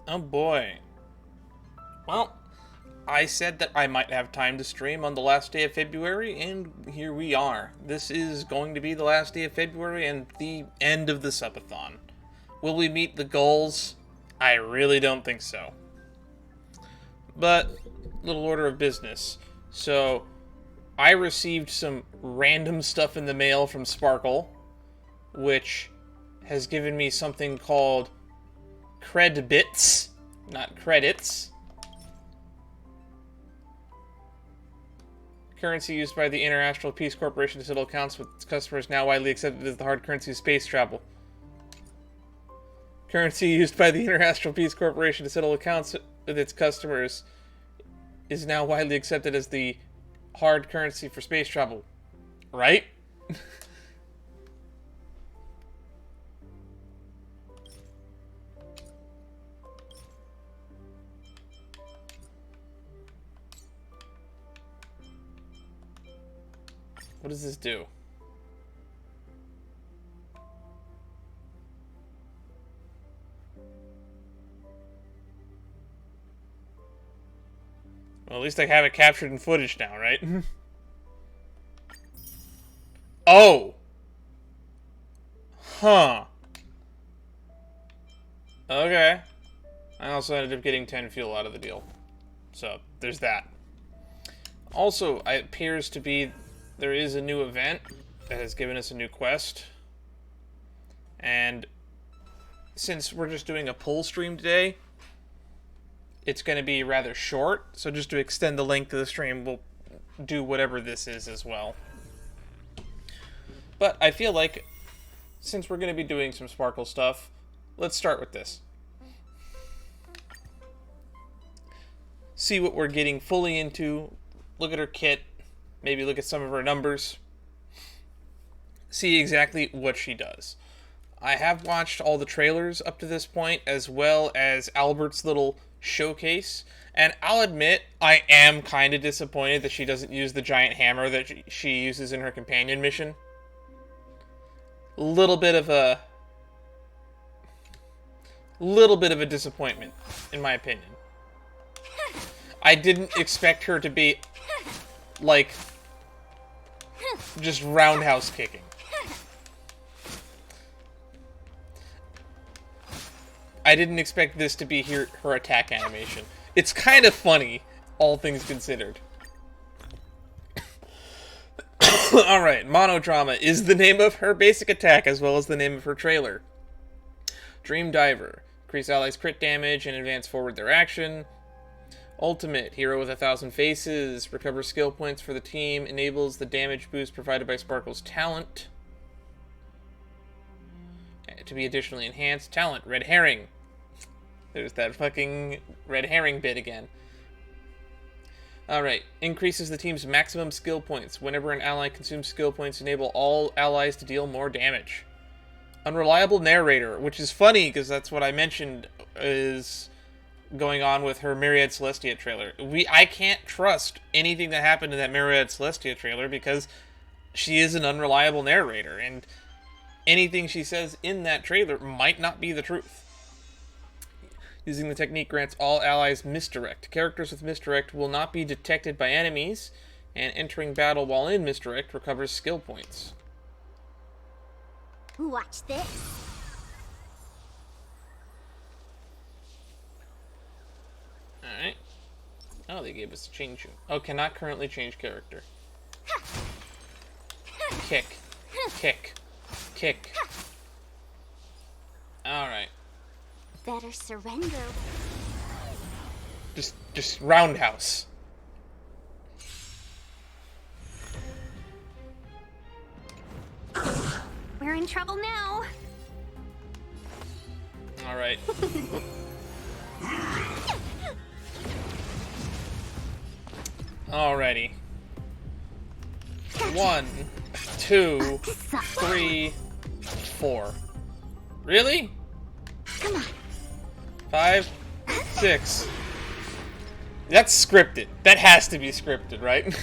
Oh boy. Well, I said that I might have time to stream on the last day of February, and here we are. This is going to be the last day of February and the end of the subathon. Will we meet the goals? I really don't think so. But, little order of business. So, I received some random stuff in the mail from Sparkle, which has given me something called cred bits, not credits. Currency used by the International Peace Corporation to settle accounts with its customers, now widely accepted as the hard currency of space travel. Currency used by the International Peace Corporation to settle accounts with its customers is now widely accepted as the hard currency for space travel. Right? What does this do? Well, at least I have it captured in footage now, right? Oh! Huh. Okay. I also ended up getting 10 fuel out of the deal. So, there's that. Also, it appears to be there is a new event that has given us a new quest. And since we're just doing a pull stream today, it's going to be rather short. So just to extend the length of the stream, we'll do whatever this is as well. But I feel like, since we're going to be doing some Sparkle stuff, let's start with this. See what we're getting fully into. Look at her kit. Maybe look at some of her numbers. See exactly what she does. I have watched all the trailers up to this point, as well as Albert's little showcase. And I'll admit, I am kind of disappointed that she doesn't use the giant hammer that she uses in her companion mission. Little bit of a disappointment, in my opinion. I didn't expect her to be, like, just roundhouse kicking. I didn't expect this to be her attack animation. It's kind of funny, all things considered. Alright, Monodrama is the name of her basic attack, as well as the name of her trailer. Dream Diver. Increase allies' crit damage and advance forward their action. Ultimate. Hero with 1,000 faces. Recover skill points for the team. Enables the damage boost provided by Sparkle's talent. To be additionally enhanced. Talent. Red Herring. There's that fucking red herring bit again. Alright. Increases the team's maximum skill points. Whenever an ally consumes skill points, enable all allies to deal more damage. Unreliable narrator, which is funny because that's what I mentioned is going on with her Myriad Celestia trailer. I can't trust anything that happened in that Myriad Celestia trailer because she is an unreliable narrator, and anything she says in that trailer might not be the truth. Using the technique grants all allies misdirect. Characters with misdirect will not be detected by enemies, and entering battle while in misdirect recovers skill points. Watch this. Alright. Oh, they gave us a change. Oh, cannot currently change character. Kick. Kick. Kick. Alright. Better surrender. Just roundhouse. We're in trouble now. Alright. Alrighty. 1, 2, 3, 4. Really? Come on. 5, 6. That's scripted. That has to be scripted, right?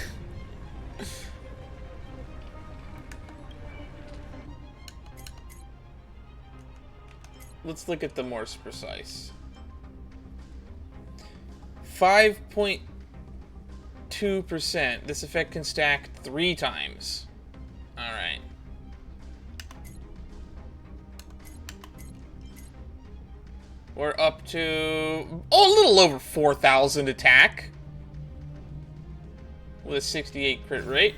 Let's look at the more precise. 5.2%. This effect can stack 3 times. Alright. We're up to, a little over 4,000 attack. With a 68 crit rate.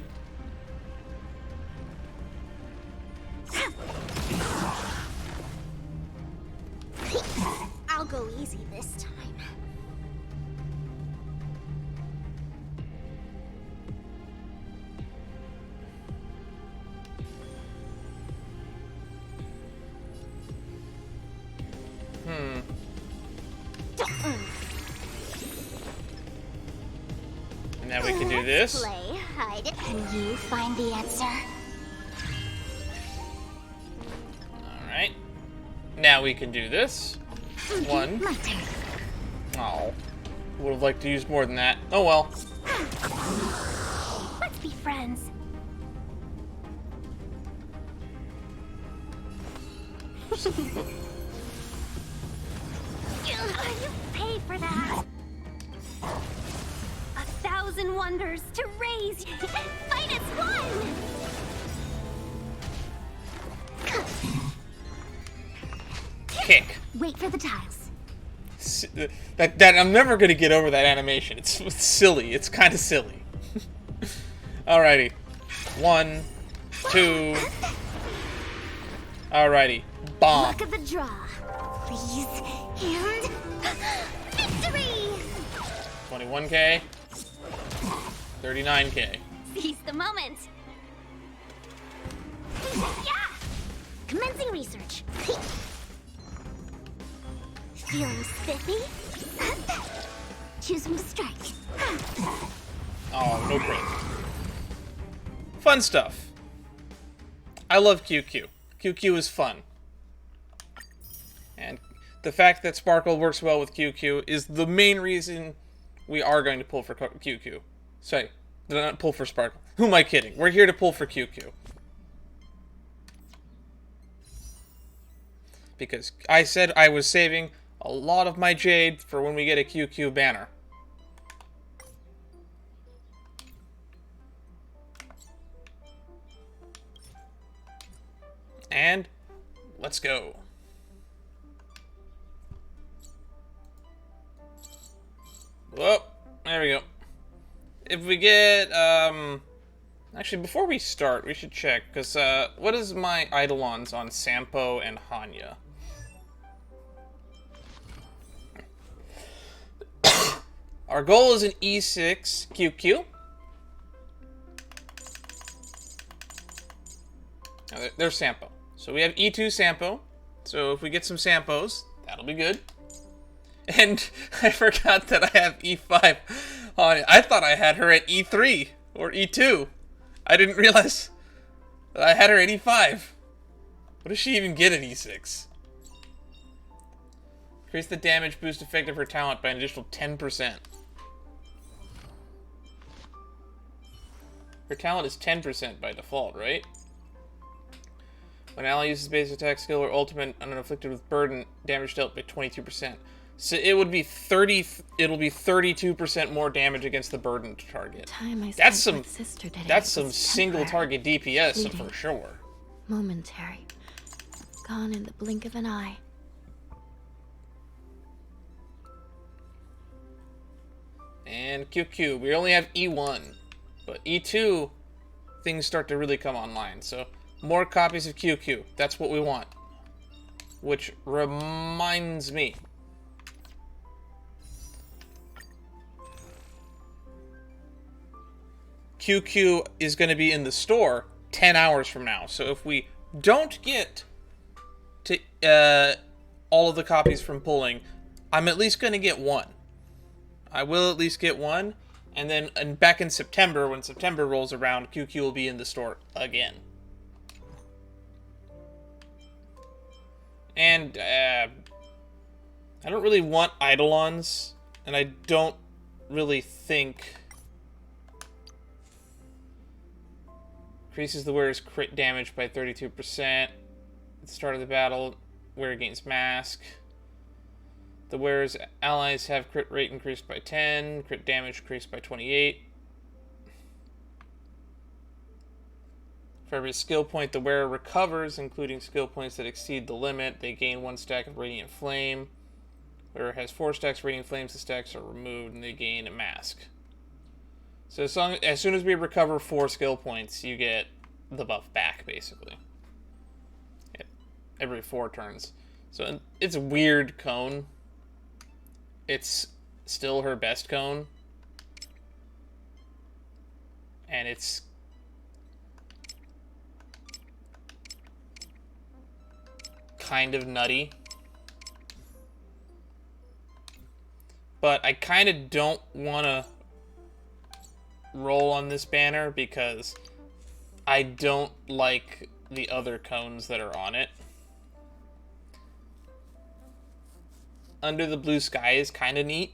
I'll go easy this time. And now we can do this. Play hide. Can you find the answer? Alright. Now we can do this. 1. My turn. Oh. Would have liked to use more than that. Oh well. Let's be friends. You paid for that. 1,000 wonders to raise. Fight as one. Kick. Wait for the tiles. That I'm never gonna get over that animation. It's silly. It's kind of silly. Alrighty. 1, 2. Alrighty. Bomb. Luck of the draw. Please. And victory! 21k. 39k. Seize the moment. Yeah! Commencing research. Feeling spiffy? Choosing to strike. Oh, no crit. Fun stuff. I love Qingque. Qingque is fun. And the fact that Sparkle works well with Qingque is the main reason we are going to pull for Qingque. Sorry, not pull for Sparkle. Who am I kidding? We're here to pull for Qingque. Because I said I was saving a lot of my Jade for when we get a Qingque banner. And let's go. Whoa, there we go. If we get, actually, before we start, we should check, because, what is my Eidolons on Sampo and Hanya? Our goal is an E6 Qingque. Now, there's Sampo. So we have E2 Sampo. So if we get some Sampos, that'll be good. And I forgot that I have E5 on it. I thought I had her at E3 or E2. I didn't realize that I had her at E5. What does she even get at E6? Increase the damage boost effect of her talent by an additional 10%. Her talent is 10% by default, right? When an ally uses basic attack skill or ultimate and unafflicted with burden, damage dealt by 22%. So it would be 30. It'll be 32% more damage against the burdened target. That's some single target DPS fleeting, for sure. Momentary, gone in the blink of an eye. And Qingque, we only have E1, but E2 things start to really come online. So more copies of Qingque. That's what we want. Which reminds me. Qingque is going to be in the store 10 hours from now. So if we don't get to all of the copies from pulling, I'm at least going to get one. I will at least get one. And then back in September, when September rolls around, Qingque will be in the store again. And I don't really want Eidolons. And I don't really think... Increases the wearer's crit damage by 32%. At the start of the battle, wearer gains mask. The wearer's allies have crit rate increased by 10, crit damage increased by 28. For every skill point the wearer recovers, including skill points that exceed the limit, they gain 1 stack of Radiant Flame. Wearer has 4 stacks of Radiant Flames, the stacks are removed, and they gain a mask. So as soon as we recover 4 skill points, you get the buff back, basically. Every 4 turns. So it's a weird cone. It's still her best cone. And it's kind of nutty. But I kind of don't want to roll on this banner because I don't like the other cones that are on it. Under the Blue Sky is kind of neat.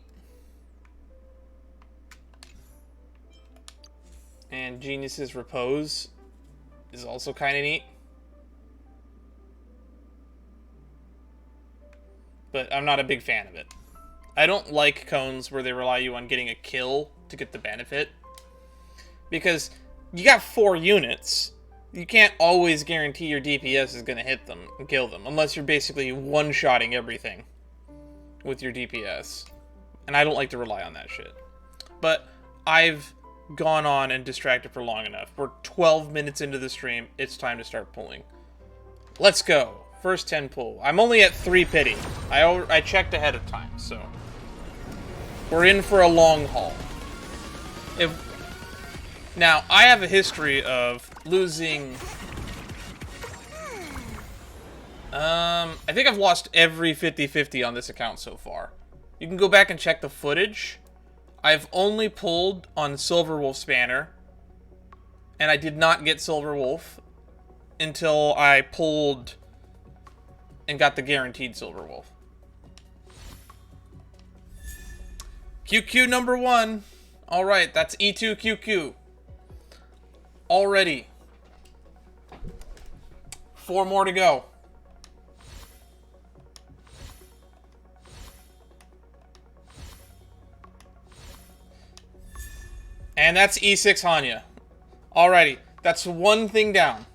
And Genius's Repose is also kind of neat. But I'm not a big fan of it. I don't like cones where they rely you on getting a kill to get the benefit. Because you got 4 units. You can't always guarantee your DPS is going to hit them and kill them. Unless you're basically one-shotting everything with your DPS. And I don't like to rely on that shit. But I've gone on and distracted for long enough. We're 12 minutes into the stream. It's time to start pulling. Let's go. First 10 pull. I'm only at 3 pity. I checked ahead of time, so we're in for a long haul. Now, I have a history of losing... I think I've lost every 50-50 on this account so far. You can go back and check the footage. I've only pulled on Silverwolf's banner, and I did not get Silverwolf until I pulled and got the guaranteed Silverwolf. QQ number 1. Alright, that's E2 QQ. Already. 4 more to go. And that's E6 Hanya. Alrighty, that's 1 thing down.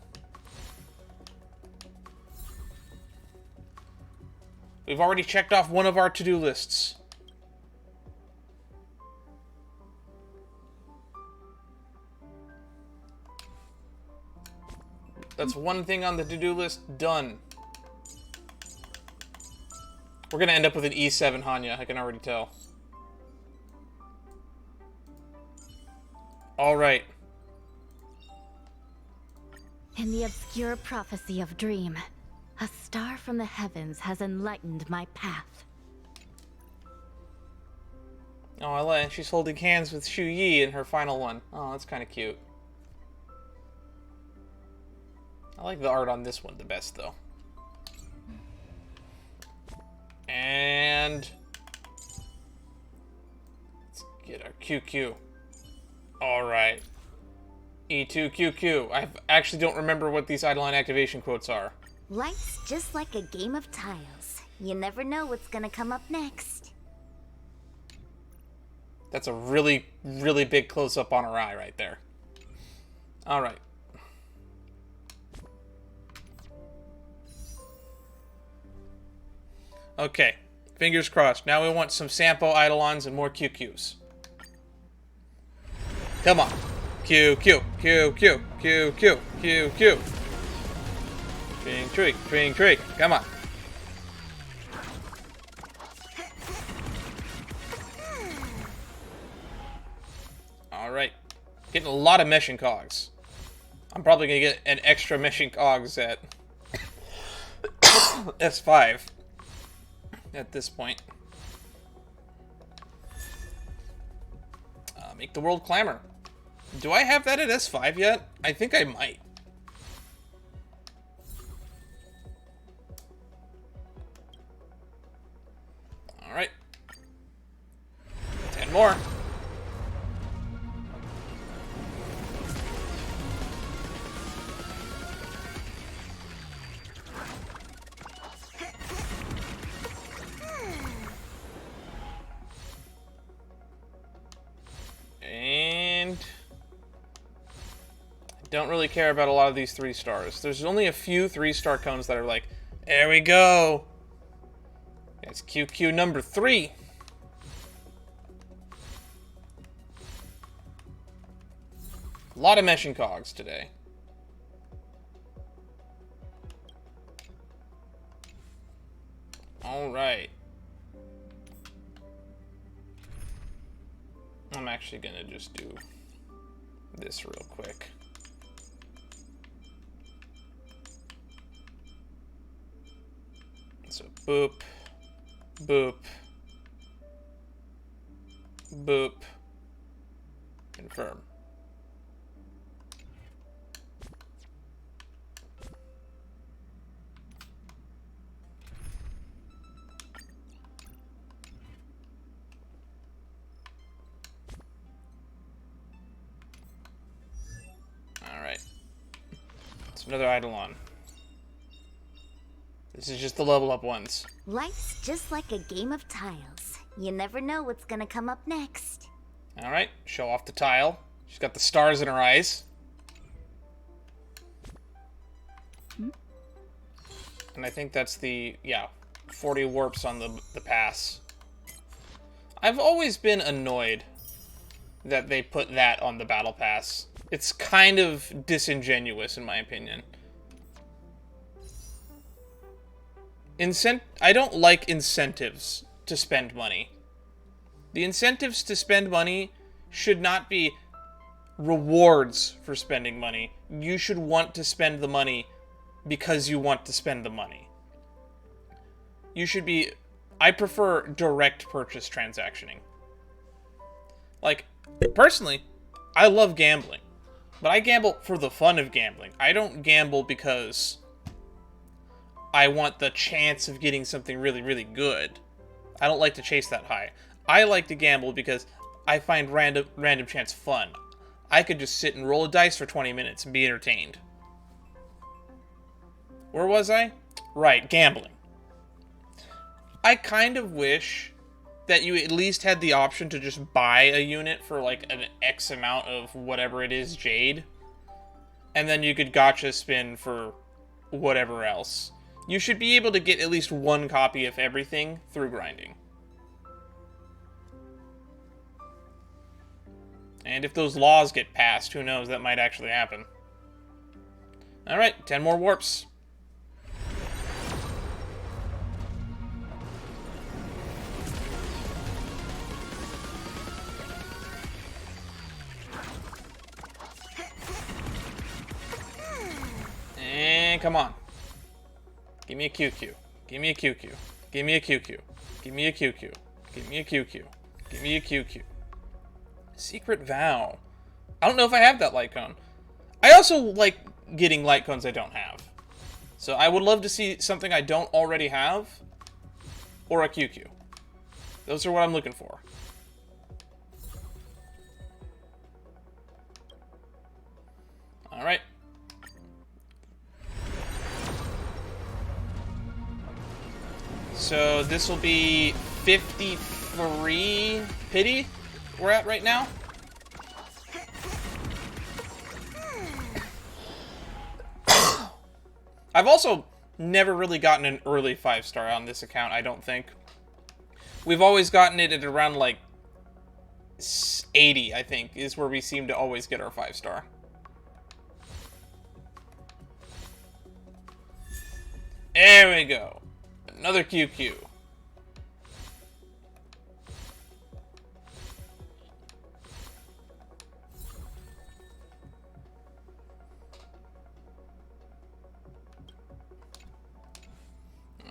We've already checked off one of our to-do lists. That's 1 thing on the to-do list done. We're gonna end up with an E7 Hanya, I can already tell. Alright. In the obscure prophecy of Dream, a star from the heavens has enlightened my path. Oh, I like. She's holding hands with Shu Yi in her final one. Oh, that's kind of cute. I like the art on this one the best, though. And let's get our QQ. Alright. E2 QQ. I actually don't remember what these Eidolon activation quotes are. Life's just like a game of tiles. You never know what's gonna come up next. That's a really, really big close-up on her eye right there. Alright. Okay. Fingers crossed. Now we want some Sampo Eidolons and more QQs. Come on. Q, Q, Q, Q, Q, Q, Q, Q. Twing, tree. Come on. Alright. Getting a lot of meshing cogs. I'm probably going to get an extra meshing cogs at S5 at this point. Make the world clamor. Do I have that at S5 yet? I think I might. Alright. 10 more. don't really care about a lot of these 3 stars. There's only a few 3-star cones that are like, there we go. It's Qingque number 3. A lot of meshing cogs today. Alright. I'm actually gonna just do this real quick. So boop, boop, boop, confirm. Alright. It's another Eidolon. This is just the level up ones. Life's just like a game of tiles. You never know what's gonna come up next. Alright, show off the tile. She's got the stars in her eyes. And I think that's the, yeah, 40 warps on the pass. I've always been annoyed that they put that on the battle pass. It's kind of disingenuous, in my opinion. I don't like incentives to spend money. The incentives to spend money should not be rewards for spending money. You should want to spend the money because you want to spend the money. You should be... I prefer direct purchase transactioning. Like, personally, I love gambling. But I gamble for the fun of gambling. I don't gamble because I want the chance of getting something really, really good. I don't like to chase that high. I like to gamble because I find random chance fun. I could just sit and roll a dice for 20 minutes and be entertained. Where was I? Right, gambling. I kind of wish that you at least had the option to just buy a unit for like an X amount of whatever it is, Jade. And then you could gacha spin for whatever else. You should be able to get at least one copy of everything through grinding. And if those laws get passed, who knows, that might actually happen. Alright, 10 more warps. And come on. Give me a Qingque. Give me a Qingque. Give me a Qingque. Give me a Qingque. Give me a Qingque. Give me a Qingque. Secret Vow. I don't know if I have that light cone. I also like getting light cones I don't have. So I would love to see something I don't already have. Or a Qingque. Those are what I'm looking for. Alright. So this will be 53 pity we're at right now. I've also never really gotten an early 5-star on this account, I don't think. We've always gotten it at around like 80, I think, is where we seem to always get our 5-star. There we go. Another Qingque.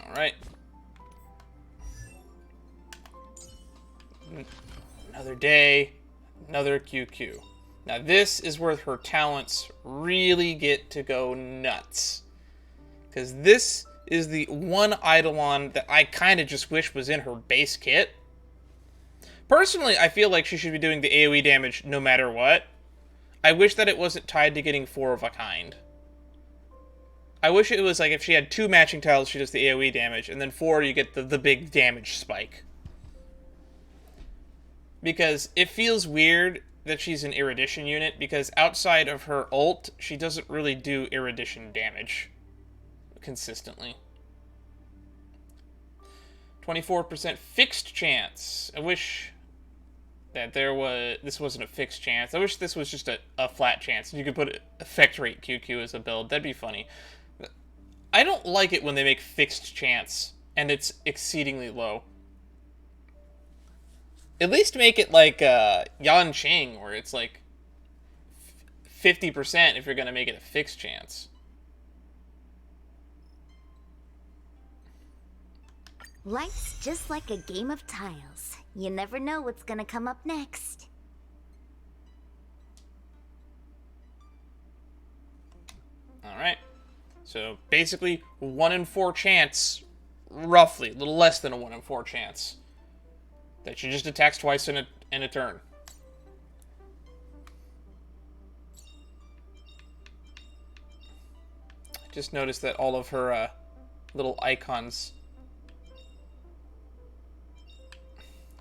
Alright. Another day. Another Qingque. Now this is where her talents really get to go nuts. Because this is the one Eidolon that I kind of just wish was in her base kit. Personally, I feel like she should be doing the AoE damage no matter what. I wish that it wasn't tied to getting 4 of a kind. I wish it was like if she had 2 matching tiles, she does the AoE damage, and then 4, you get the big damage spike. Because it feels weird that she's an erudition unit, because outside of her ult, she doesn't really do erudition damage consistently. 24% fixed chance. I wish that this wasn't a fixed chance. I wish this was just a flat chance. You could put effect rate QQ as a build. That'd be funny. I don't like it when they make fixed chance and it's exceedingly low. At least make it like Yanqing, where it's like 50% if you're going to make it a fixed chance. Life's just like a game of tiles. You never know what's gonna come up next. Alright. So basically, 1 in 4 chance, roughly, a little less than a 1 in 4 chance, that she just attacks twice in a turn. I just noticed that all of her little icons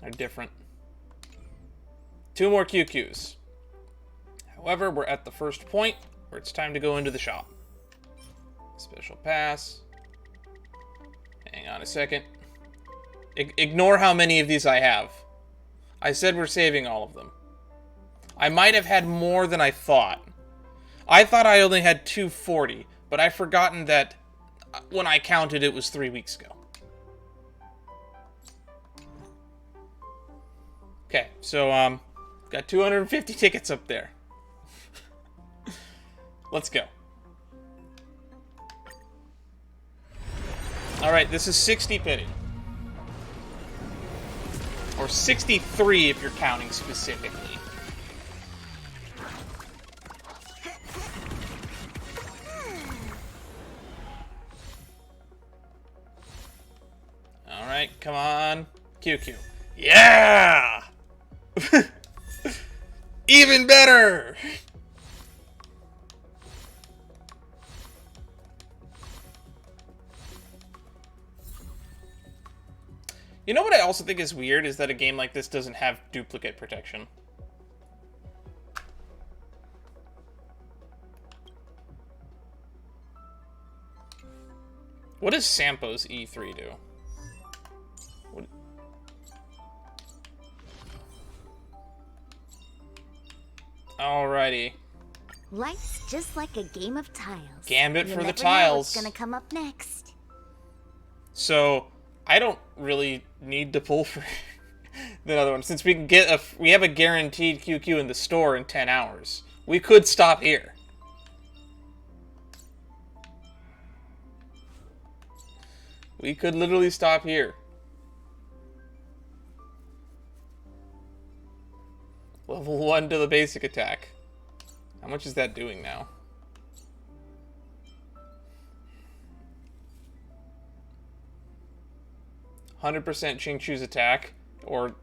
are different. 2 more QQs. However, we're at the first point where it's time to go into the shop. Special pass. Hang on a second. Ignore how many of these I have. I said we're saving all of them. I might have had more than I thought. I thought I only had 240, but I've forgotten that when I counted it was 3 weeks ago. Okay, so, got 250 tickets up there. Let's go. Alright, this is 60 pity. Or 63 if you're counting specifically. Alright, come on. QQ. Yeah! Even better! You know what I also think is weird is that a game like this doesn't have duplicate protection. What does Sampo's E3 do? What... Alrighty. Life's just like a game of tiles. Gambit You for the never know tiles. what's gonna come up next. So, I don't really need to pull for the other one, since we can get we have a guaranteed QQ in the store in 10 hours. We could stop here. We could literally stop here. Level 1 to the basic attack. How much is that doing now? %, Qingque's attack, or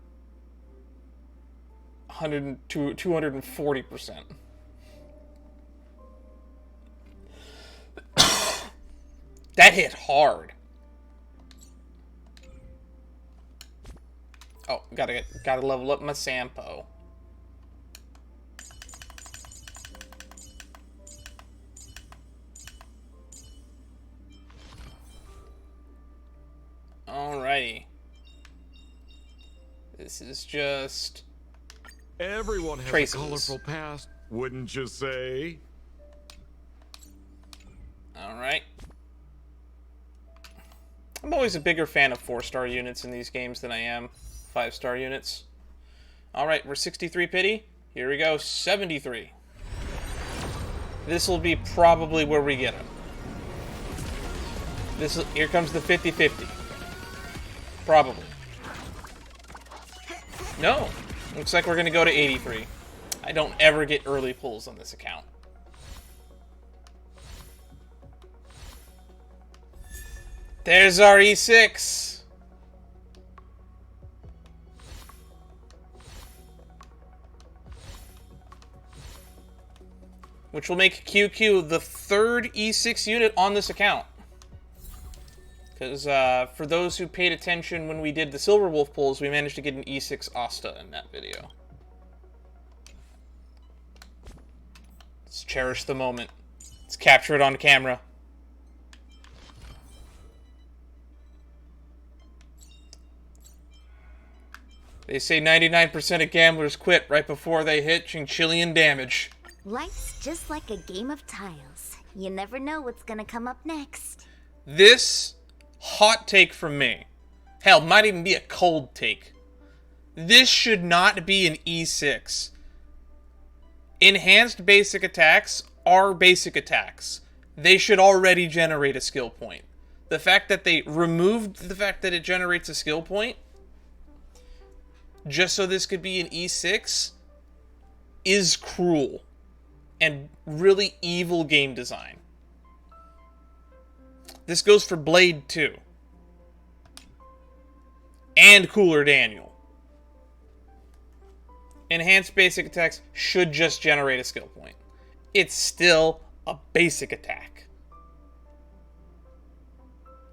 240%. That hit hard. Oh, gotta level up my Sampo. Alrighty. This is just... Everyone has traces. a colorful past, wouldn't you say? Alright. I'm always a bigger fan of 4-star units in these games than I am 5-star units. Alright, we're 63 pity. Here we go, 73. This will be probably where we get him. Here comes the 50-50. Probably. No. Looks like we're going to go to 83. I don't ever get early pulls on this account. There's our E6. Which will make QQ the 3rd E6 unit on this account. Because for those who paid attention when we did the Silver Wolf pulls, we managed to get an E6 Asta in that video. Let's cherish the moment. Let's capture it on camera. They say 99% of gamblers quit right before they hit Qingque damage. Life's just like a game of tiles. You never know what's gonna come up next. This hot take from me. Hell, might even be a cold take. This should not be an E6. Enhanced basic attacks are basic attacks. They should already generate a skill point. The fact that they removed the fact that it generates a skill point just so this could be an E6 is cruel and really evil game design. This goes for Blade too. And Cooler Daniel. Enhanced basic attacks should just generate a skill point. It's still a basic attack.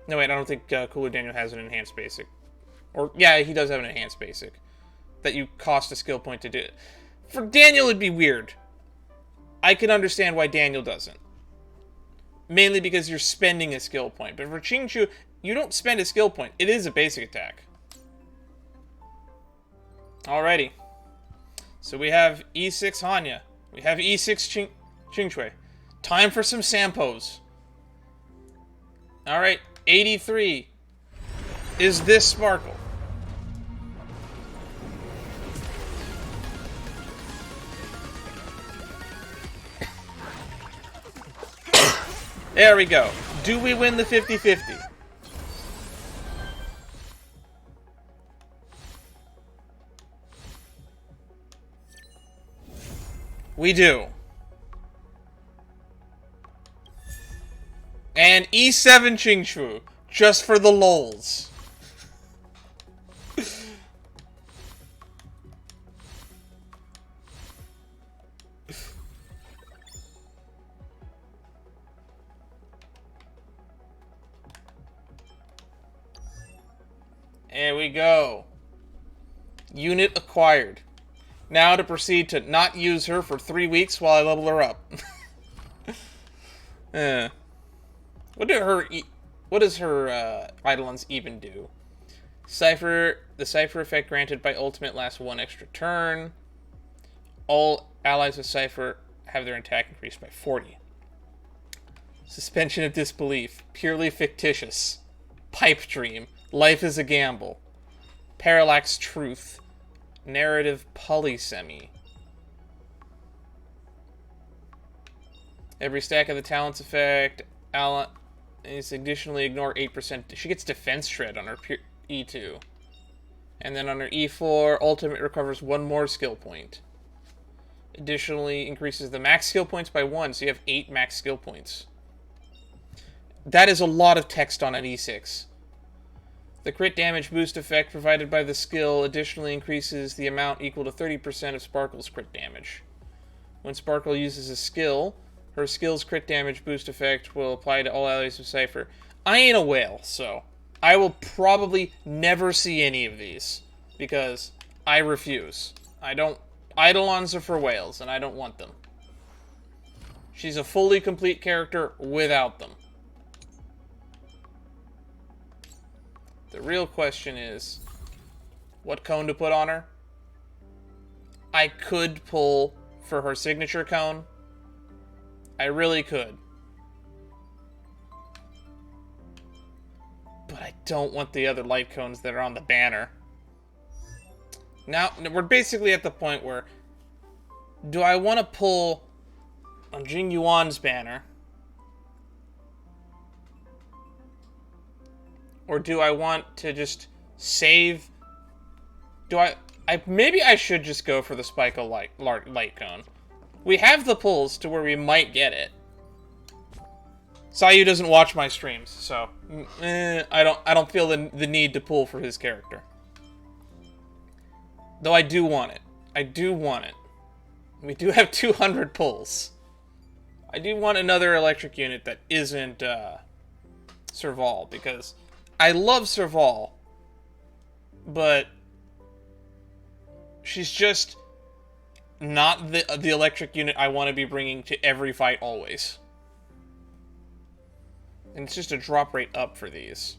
No, wait, I don't think Cooler Daniel has an enhanced basic. Or, yeah, he does have an enhanced basic. That you cost a skill point to do it. For Daniel, it'd be weird. I can understand why Daniel doesn't. Mainly because you're spending a skill point. But for Qingque, you don't spend a skill point. It is a basic attack. Alrighty. So we have E6 Hanya. We have E6 Qingque. Time for some Sampos. Alright, 83. Is this Sparkle? There we go. Do we win the 50-50? We do. And E7 Qingque, just for the lols. There we go. Unit acquired. Now to proceed to not use her for 3 weeks while I level her up. What does her Eidolons even do? The Cipher effect granted by ultimate lasts 1 extra turn. All allies with Cipher have their attack increased by 40. Suspension of disbelief. Purely fictitious. Pipe dream. Life is a gamble. Parallax truth. Narrative polysemi. Every stack of the talents effect is additionally ignore 8%. She gets defense shred on her E2. And then on her E4, ultimate recovers 1 more skill point. Additionally increases the max skill points by 1, so you have 8 max skill points. That is a lot of text on an E6. The crit damage boost effect provided by the skill additionally increases the amount equal to 30% of Sparkle's crit damage. When Sparkle uses a skill, her skill's crit damage boost effect will apply to all allies of Cipher. I ain't a whale, so I will probably never see any of these, because I refuse. Eidolons are for whales, and I don't want them. She's a fully complete character without them. The real question is, what cone to put on her? I could pull for her signature cone. I really could. But I don't want the other light cones that are on the banner. Now, we're basically at the point where, do I want to pull on Jing Yuan's banner? Or do I want to just save? Maybe I should just go for the Spike light cone. We have the pulls to where we might get it. Sayu doesn't watch my streams, so I don't feel the need to pull for his character. Though I do want it. I do want it. We do have 200 pulls. I do want another electric unit that isn't Serval, because I love Serval, but she's just not the electric unit I want to be bringing to every fight always. And it's just a drop rate up for these.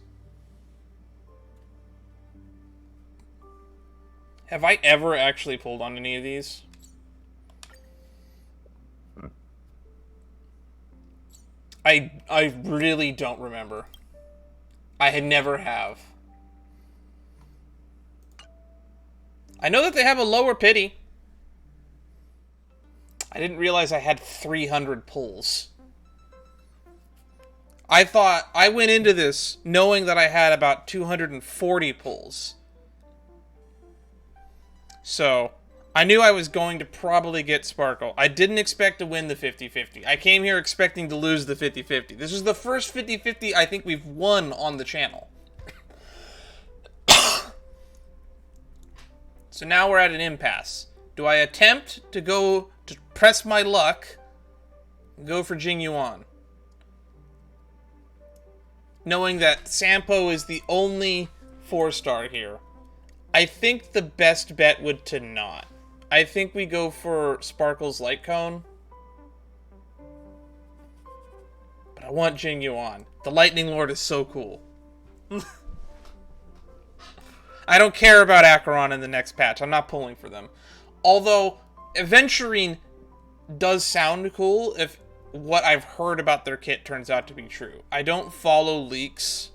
Have I ever actually pulled on any of these? I really don't remember. I had never have. I know that they have a lower pity. I didn't realize I had 300 pulls. I went into this knowing that I had about 240 pulls. So, I knew I was going to probably get Sparkle. I didn't expect to win the 50-50. I came here expecting to lose the 50-50. This is the first 50-50 I think we've won on the channel. So now we're at an impasse. Do I attempt to go to press my luck and go for Qingque? Knowing that Sampo is the only 4-star here. I think the best bet would to not. I think we go for Sparkle's Light Cone. But I want Qingque. The Lightning Lord is so cool. I don't care about Acheron in the next patch. I'm not pulling for them. Although, Aventurine does sound cool if what I've heard about their kit turns out to be true. I don't follow leaks,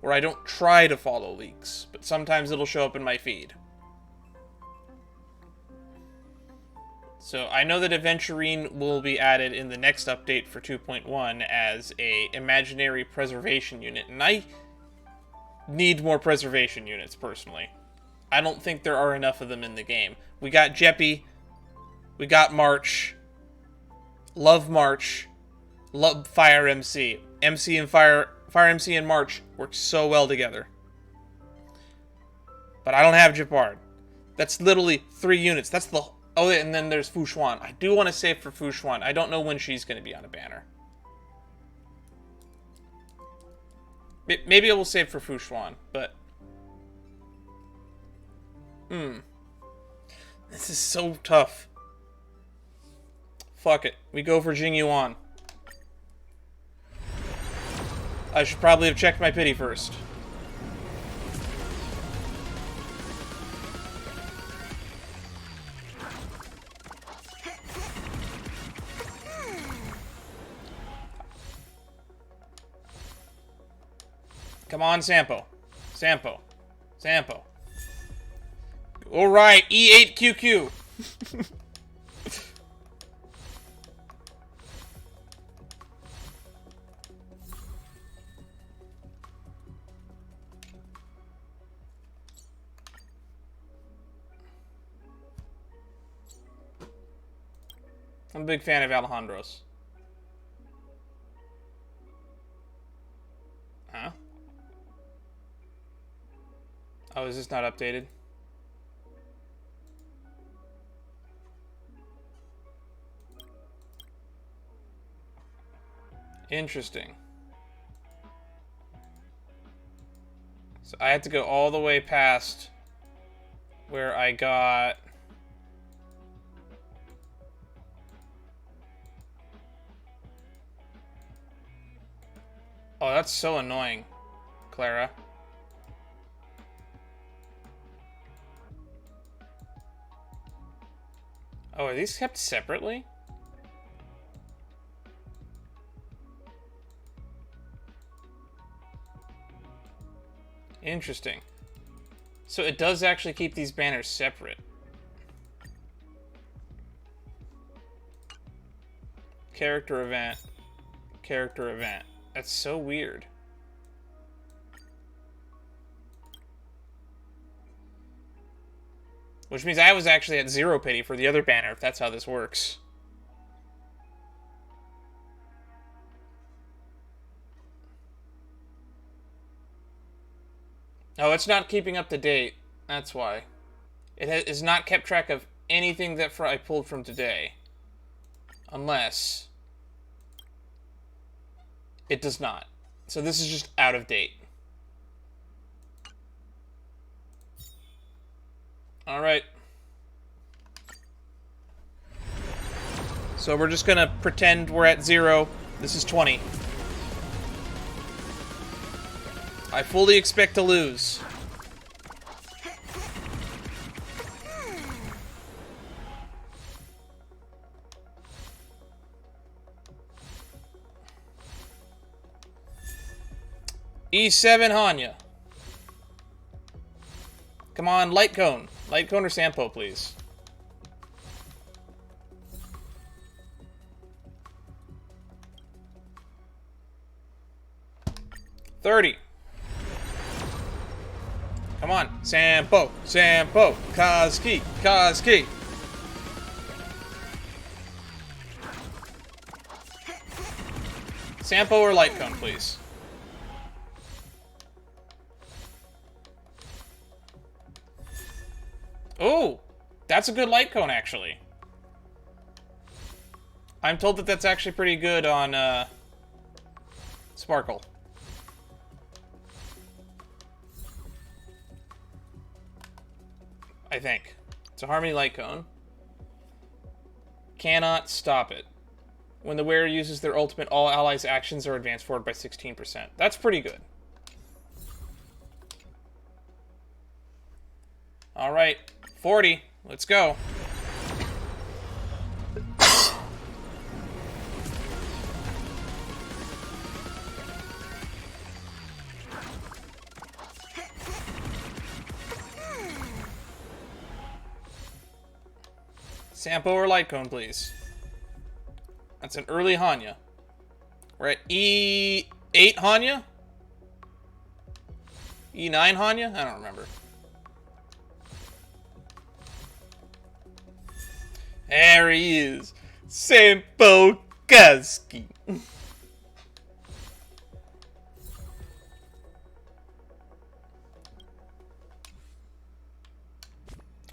or I don't try to follow leaks, but sometimes it'll show up in my feed. So I know that Aventurine will be added in the next update for 2.1 as a imaginary preservation unit, and I need more preservation units, personally. I don't think there are enough of them in the game. We got Jeppy, we got March, love March, love Fire MC. MC and Fire MC and March work so well together. But I don't have Japard. That's literally 3 units. That's the... Oh, and then there's Fu Xuan. I do want to save for Fu Xuan. I don't know when she's going to be on a banner. Maybe I will save for Fu Xuan, but... This is so tough. Fuck it. We go for Qingque. I should probably have checked my pity first. Come on, Sampo. Sampo. Sampo. Alright, E8QQ. I'm a big fan of Alejandro's. Huh? Oh, is this not updated? Interesting. So I had to go all the way past where I got... Oh, that's so annoying, Clara. Oh, are these kept separately? Interesting. So it does actually keep these banners separate. Character event. Character event. That's so weird. Which means I was actually at 0 pity for the other banner, if that's how this works. Oh, it's not keeping up to date. That's why. It is not kept track of anything that I pulled from today. Unless... it does not. So this is just out of date. Alright. So we're just gonna pretend we're at 0. This is 20. I fully expect to lose. E7 Hanya. Come on, Light Cone. Light Cone or Sampo, please. $30. Come on, Sampo, Sampo, Kazuki, Kazuki. Sampo or Light Cone, please. Oh, that's a good Light Cone, actually. I'm told that that's actually pretty good on, Sparkle. I think. It's a Harmony Light Cone. Cannot stop it. When the wearer uses their ultimate, all allies' actions are advanced forward by 16%. That's pretty good. Alright, 40. Let's go. Sampo or Light Cone, please. That's an early Hanya. We're at E8 Hanya? E9 Hanya? I don't remember. There he is. Sampo Kazuki.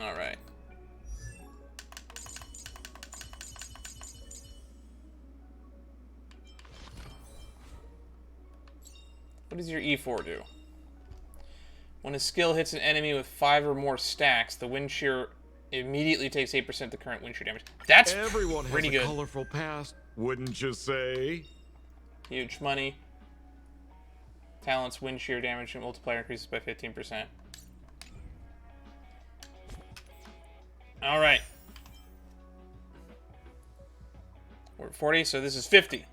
Alright. What does your E4 do? When a skill hits an enemy with 5 or more stacks, the wind shear immediately takes 8% of the current wind shear damage. That's Everyone pretty has a good. colorful past, wouldn't you say? Huge money. Talents, wind shear damage and multiplier increases by 15%. Alright. We're at 40, so this is 50.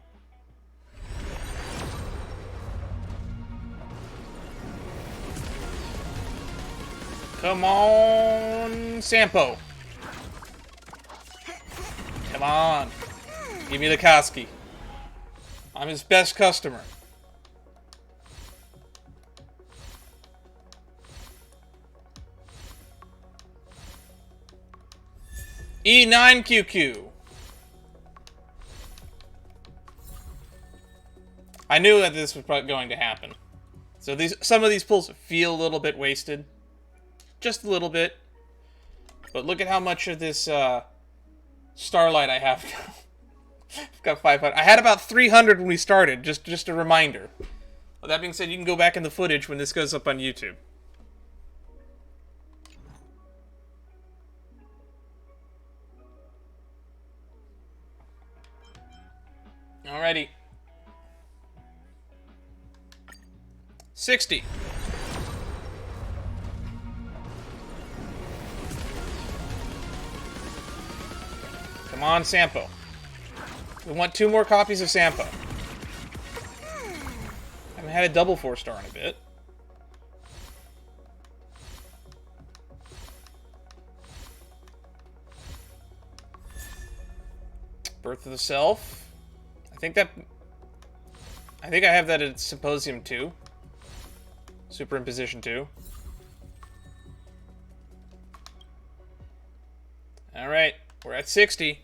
Come on, Sampo. Come on. Give me the Kazuki. I'm his best customer. E9 QQ. I knew that this was probably going to happen. So some of these pulls feel a little bit wasted. Just a little bit. But look at how much of this Starlight I have now. I've got 500. I had about 300 when we started, just a reminder. Well, that being said, you can go back in the footage when this goes up on YouTube. Alrighty. 60. Come on, Sampo. We want 2 more copies of Sampo. Haven't had a double 4-star in a bit. Birth of the Self. I think I have that at Symposium 2. Superimposition 2. Alright, we're at 60.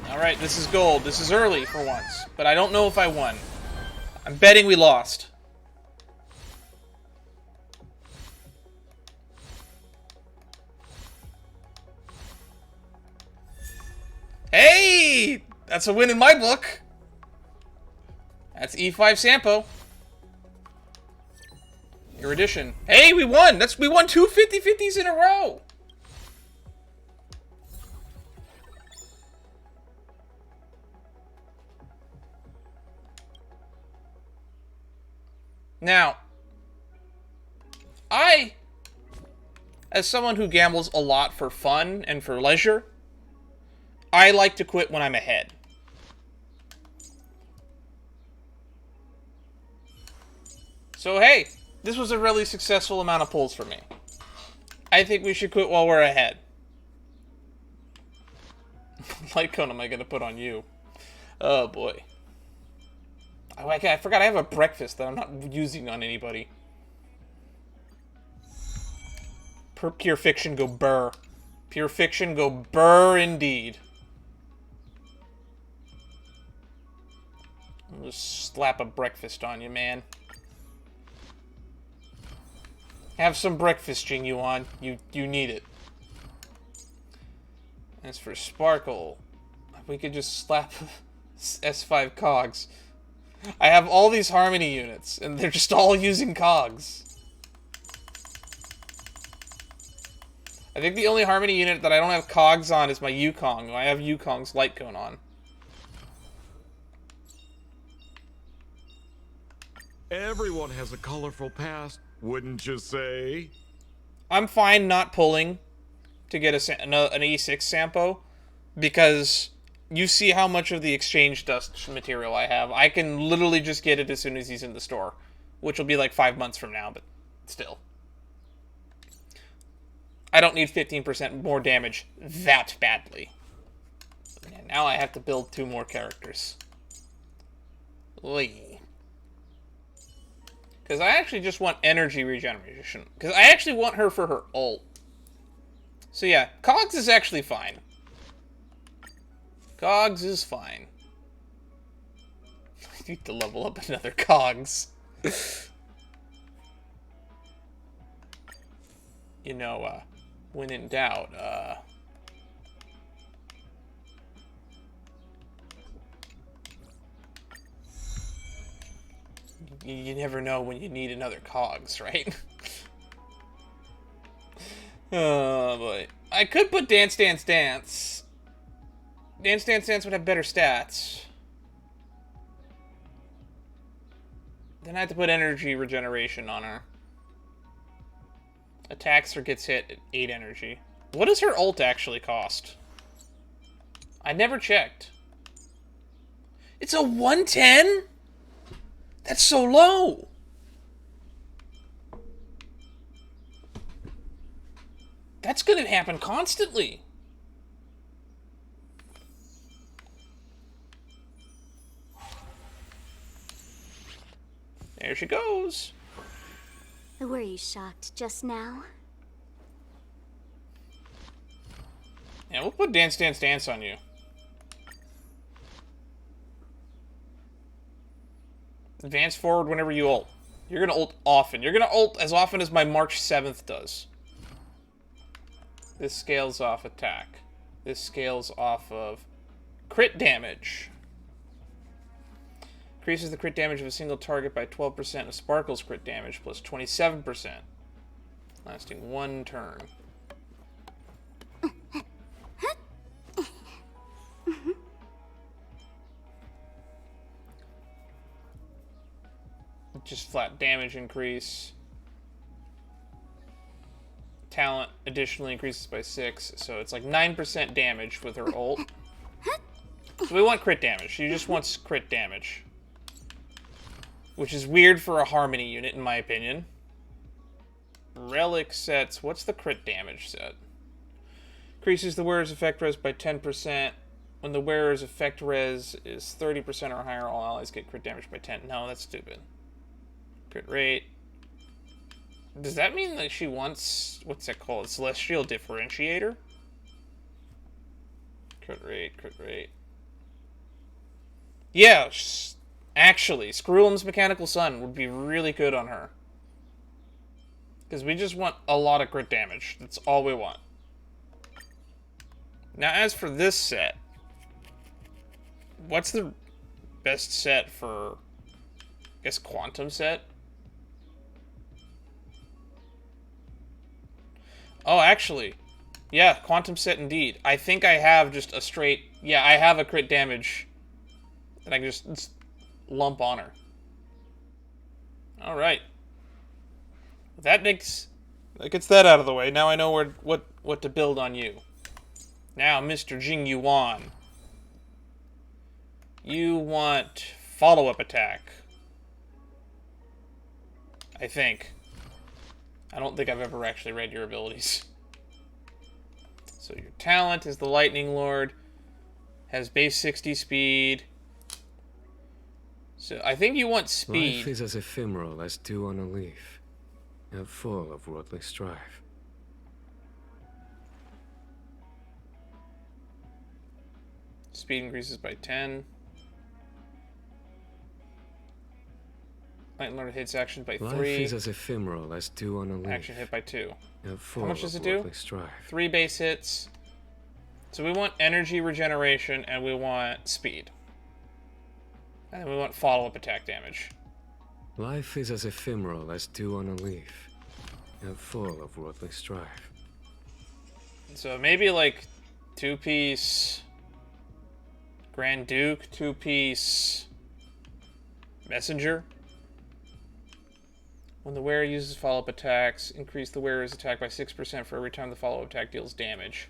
Alright, this is gold. This is early for once, but I don't know if I won. I'm betting we lost. Hey! That's a win in my book. That's E5 Sampo. Erudition. Hey, we won! We won two 50/50s in a row! Now, as someone who gambles a lot for fun and for leisure, I like to quit when I'm ahead. So hey, this was a really successful amount of pulls for me. I think we should quit while we're ahead. Light cone am I going to put on you? Oh boy. I forgot I have a breakfast that I'm not using on anybody. Pure fiction go burr. Pure fiction go burr indeed. I'll just slap a breakfast on you, man. Have some breakfast, Qingque. You need it. As for Sparkle, we could just slap S5 cogs. I have all these Harmony units, and they're just all using cogs. I think the only Harmony unit that I don't have cogs on is my Yukong. I have Yukong's Light Cone on. Everyone has a colorful past, wouldn't you say? I'm fine not pulling to get an E6 Sampo, because you see how much of the exchange dust material I have. I can literally just get it as soon as he's in the store, which will be like 5 months from now, but still. I don't need 15% more damage that badly. And now I have to build 2 more characters. Oy. Because I actually just want energy regeneration. Because I actually want her for her ult. So yeah, Cogs is actually fine. Cogs is fine. I need to level up another Cogs. You know, when in doubt, you never know when you need another Cogs, right? Oh boy. I could put Dance Dance Dance. Dance Dance Dance would have better stats. Then I have to put energy regeneration on her. Attacks or gets hit at 8 energy. What does her ult actually cost? I never checked. It's a 110? That's so low. That's gonna happen constantly. There she goes. Were you shocked just now? Yeah, we'll put Dance Dance Dance on you. Advance forward whenever you ult. You're gonna ult often. You're gonna ult as often as my March 7th does. This scales off attack. This scales off of crit damage. Increases the crit damage of a single target by 12% of Sparkle's crit damage, plus 27%. Lasting 1 turn. Just flat damage increase. Talent additionally increases by 6, so it's like 9% damage with her ult. So we want crit damage. She just wants crit damage. Which is weird for a Harmony unit, in my opinion. Relic sets. What's the crit damage set? Increases the wearer's effect res by 10%. When the wearer's effect res is 30% or higher, all allies get crit damage by 10. No, that's stupid. Crit rate. Does that mean that she wants... What's that called? Celestial Differentiator? Crit rate, crit rate. Yeah, actually, Screwlem's Mechanical Sun would be really good on her. Because we just want a lot of crit damage. That's all we want. Now, as for this set, what's the best set for guess quantum set? Oh, actually. Yeah, quantum set indeed. I think I have just a straight... Yeah, I have a crit damage that I can just lump on her. Alright. That gets that out of the way. Now I know what to build on you. Now, Mr. Jing Yuan. You want follow-up attack. I think. I don't think I've ever actually read your abilities. So your talent is the Lightning Lord. Has base 60 speed. So I think you want speed. Life is as ephemeral as dew on a leaf, and full of worldly strife. Speed increases by 10. Lightning Lord hits action by 3. Life is as ephemeral as dew on a leaf. Action hit by 2. How much does it do? 3 base hits. So we want energy regeneration, and we want speed. And then we want follow-up attack damage. Life is as ephemeral as dew on a leaf, and full of worldly strife. So maybe like 2-piece Grand Duke, 2-piece Messenger. When the wearer uses follow-up attacks, increase the wearer's attack by 6% for every time the follow-up attack deals damage.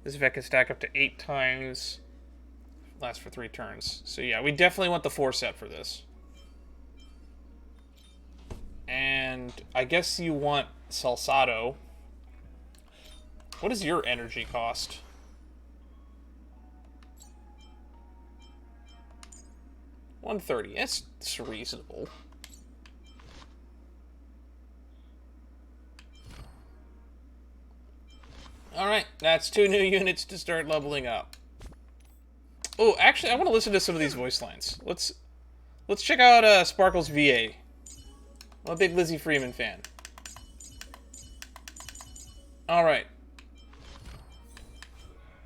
This effect can stack up to 8 times. Lasts for 3 turns. So yeah, we definitely want the 4 set for this. And I guess you want Salsado. What is your energy cost? $130. That's reasonable. Alright, that's 2 new units to start leveling up. Oh, actually, I want to listen to some of these voice lines. Let's check out Sparkle's VA. I'm a big Lizzie Freeman fan. Alright.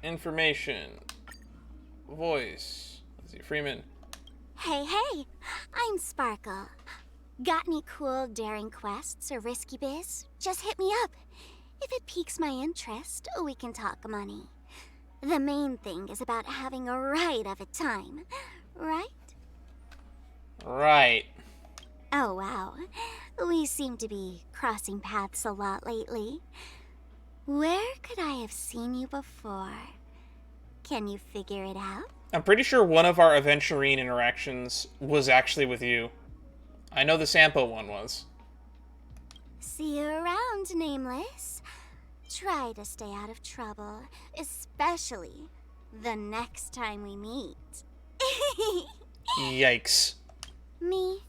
Information. Voice. Lizzie Freeman. Hey, I'm Sparkle. Got any cool, daring quests or risky biz? Just hit me up. If it piques my interest, we can talk money. The main thing is about having a right of a time, right? Right. Oh, wow. We seem to be crossing paths a lot lately. Where could I have seen you before? Can you figure it out? I'm pretty sure one of our Aventurine interactions was actually with you. I know the Sampo one was. See you around, Nameless. Try to stay out of trouble, especially the next time we meet. Yikes. Me?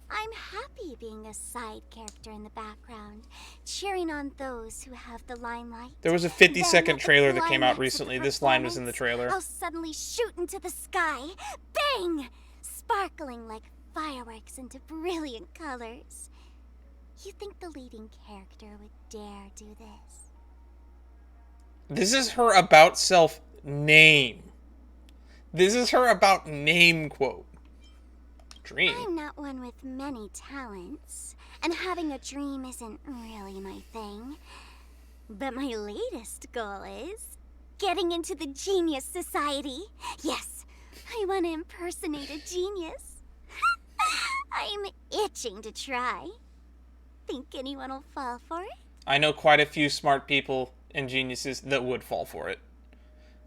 I'm happy being a side character in the background, cheering on those who have the limelight. There was a 50-second trailer that came out recently. This line was in the trailer. I'll suddenly shoot into the sky. Bang! Sparkling like fireworks into brilliant colors. You think the leading character would dare do this? This is her about self name. This is her about name quote. Dream. I'm not one with many talents, and having a dream isn't really my thing. But my latest goal is getting into the Genius Society. Yes, I want to impersonate a genius. I'm itching to try. Think anyone will fall for it? I know quite a few smart people and geniuses that would fall for it.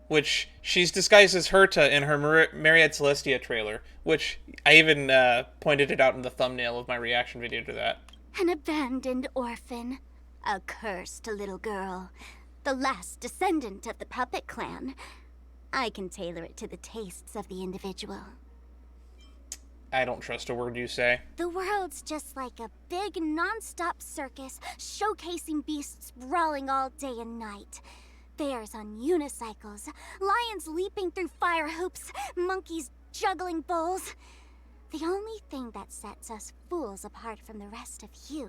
Which she's disguised as Herta in her Myriad Celestia trailer, which I even pointed it out in the thumbnail of my reaction video to that. An abandoned orphan, a cursed little girl, the last descendant of the puppet clan. I can tailor it to the tastes of the individual. I don't trust a word you say. The world's just like a big non-stop circus, showcasing beasts brawling all day and night. Bears on unicycles, lions leaping through fire hoops, monkeys juggling bowls. The only thing that sets us fools apart from the rest of you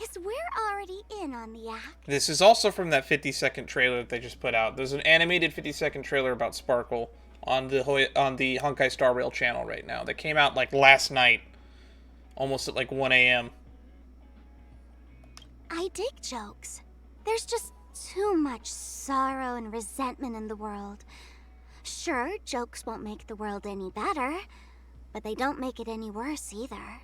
is we're already in on the act. This is also from that 50-second trailer that they just put out. There's an animated 50-second trailer about Sparkle on the Honkai Star Rail channel right now that came out like last night. almost at like 1 a.m. I dig jokes. There's just too much sorrow and resentment in the world. Sure, jokes won't make the world any better, but they don't make it any worse either.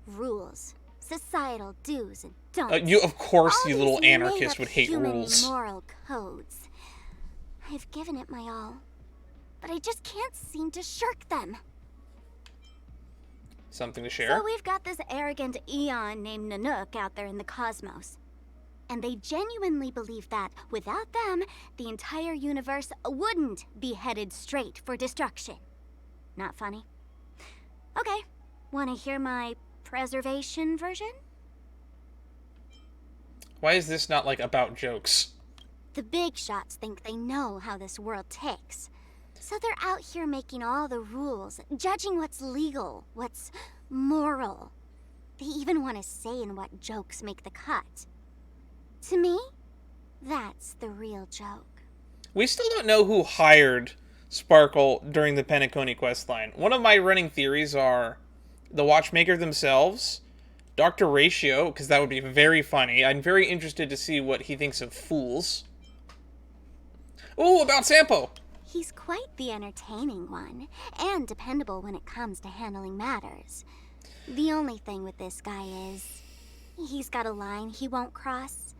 Rules, societal do's and don'ts. Of course, All you little these anarchist made-up would hate human rules. moral codes. I've given it my all, but I just can't seem to shirk them. Something to share? So we've got this arrogant Eon named Nanook out there in the cosmos. And they genuinely believe that, without them, the entire universe wouldn't be headed straight for destruction. Not funny? Okay, wanna hear my preservation version? Why is this not, like, about jokes? The big shots think they know how this world ticks. So they're out here making all the rules, judging what's legal, what's moral. They even want a say in what jokes make the cut. To me, that's the real joke. We still don't know who hired Sparkle during the Penacony questline. One of my running theories are the Watchmaker themselves, Dr. Ratio, because that would be very funny. I'm very interested to see what he thinks of fools. Ooh, about Sampo! He's quite the entertaining one, and dependable when it comes to handling matters. The only thing with this guy is, he's got a line he won't cross.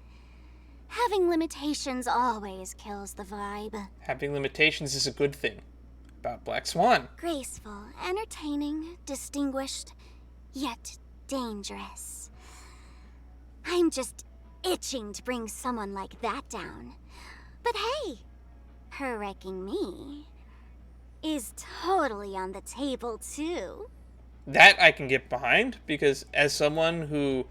Having limitations always kills the vibe. Having limitations is a good thing. About Black Swan. Graceful, entertaining, distinguished, yet dangerous. I'm just itching to bring someone like that down. But hey, her wrecking me is totally on the table too. That I can get behind, because as someone who...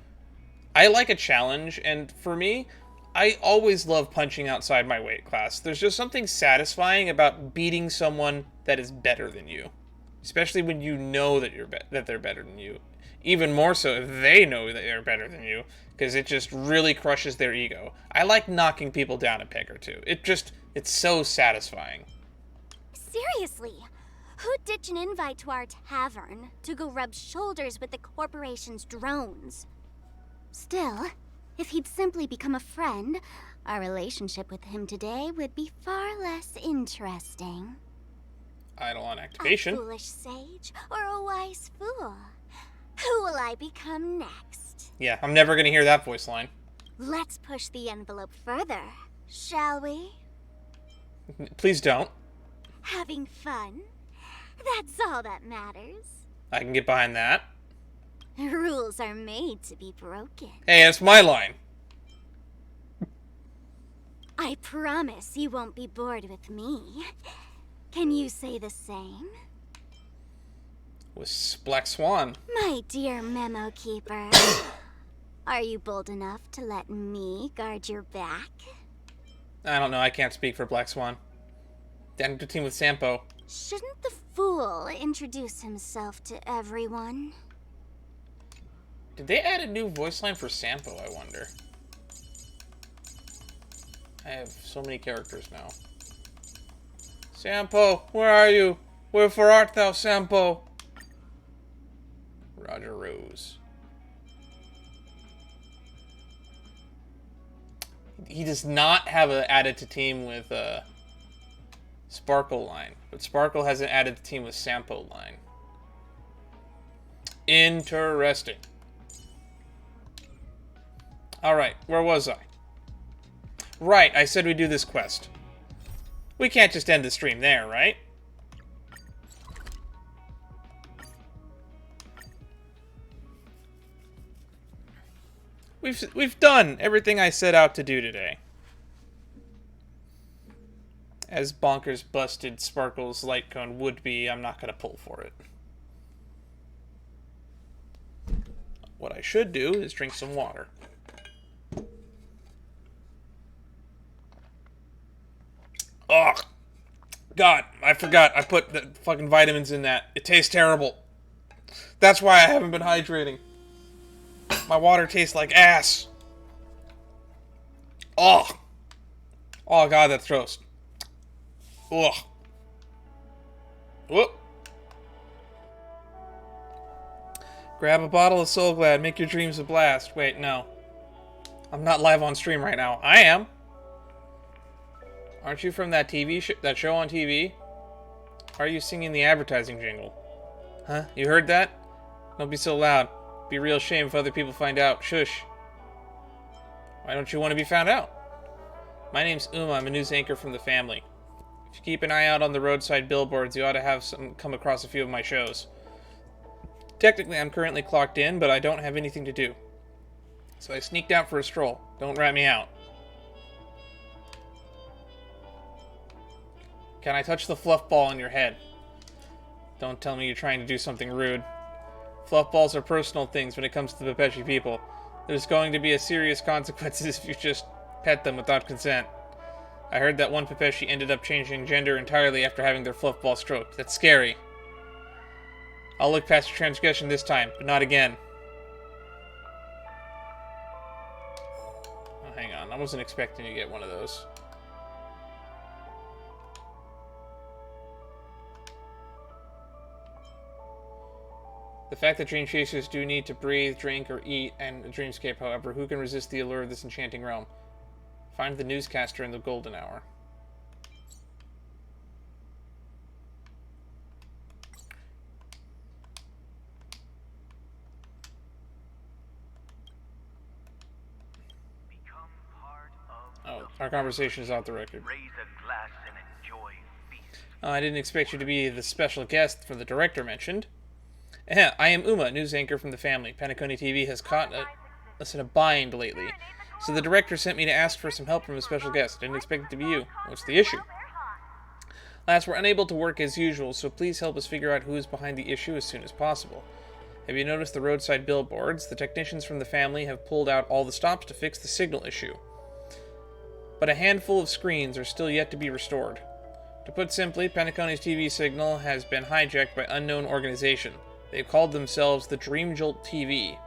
I like a challenge, and for me, I always love punching outside my weight class. There's just something satisfying about beating someone that is better than you. Especially when you know that that they're better than you. Even more so if they know that they're better than you, because it just really crushes their ego. I like knocking people down a peg or two. It's so satisfying. Seriously, who'd ditch an invite to our tavern to go rub shoulders with the corporation's drones? Still, if he'd simply become a friend, our relationship with him today would be far less interesting. Idle on activation. A foolish sage or a wise fool? Who will I become next? Yeah, I'm never going to hear that voice line. Let's push the envelope further, shall we? Please don't. Having fun? That's all that matters. I can get behind that. Rules are made to be broken. Hey, that's my line. I promise you won't be bored with me. Can you say the same? With Black Swan. My dear memo keeper, are you bold enough to let me guard your back? I don't know, I can't speak for Black Swan. Down to team with Sampo. Shouldn't the fool introduce himself to everyone? Did they add a new voice line for Sampo, I wonder? I have so many characters now. Sampo, where are you? Wherefore art thou, Sampo? Roger Rose. He does not have an added to team with Sparkle line, but Sparkle has an added to team with Sampo line. Interesting. Alright, where was I? Right, I said we'd do this quest. We can't just end the stream there, right? We've done everything I set out to do today. As bonkers busted Sparkle's light cone would be, I'm not going to pull for it. What I should do is drink some water. Oh, God, I forgot. I put the fucking vitamins in that. It tastes terrible. That's why I haven't been hydrating. My water tastes like ass. Oh. Oh, God, that's gross. Ugh. Whoop. Grab a bottle of Soul Glad, make your dreams a blast. Wait, no. I'm not live on stream right now. I am. Aren't you from that that show on TV? Why are you singing the advertising jingle? Huh? You heard that? Don't be so loud. Be a real shame if other people find out. Shush. Why don't you want to be found out? My name's Uma. I'm a news anchor from the family. If you keep an eye out on the roadside billboards, you ought to have come across a few of my shows. Technically, I'm currently clocked in, but I don't have anything to do. So I sneaked out for a stroll. Don't rat me out. Can I touch the fluff ball on your head? Don't tell me you're trying to do something rude. Fluff balls are personal things when it comes to the Pepeshi people. There's going to be a serious consequences if you just pet them without consent. I heard that one Pepeshi ended up changing gender entirely after having their fluff ball stroked. That's scary. I'll look past your transgression this time, but not again. Oh, hang on, I wasn't expecting to get one of those. The fact that dream chasers do need to breathe, drink, or eat and a dreamscape, however, who can resist the allure of this enchanting realm? Find the newscaster in the golden hour. Oh, our conversation is off the record. Oh, I didn't expect you to be the special guest for the director mentioned. I am Uma, news anchor from the family. Penacony TV has caught us in a bind lately, so the director sent me to ask for some help from a special guest. I didn't expect it to be you. What's the issue? Lads, we're unable to work as usual, so please help us figure out who is behind the issue as soon as possible. Have you noticed the roadside billboards? The technicians from the family have pulled out all the stops to fix the signal issue, but a handful of screens are still yet to be restored. To put simply, Penacony's TV signal has been hijacked by unknown organization. They've called themselves the Dreamjolt TV,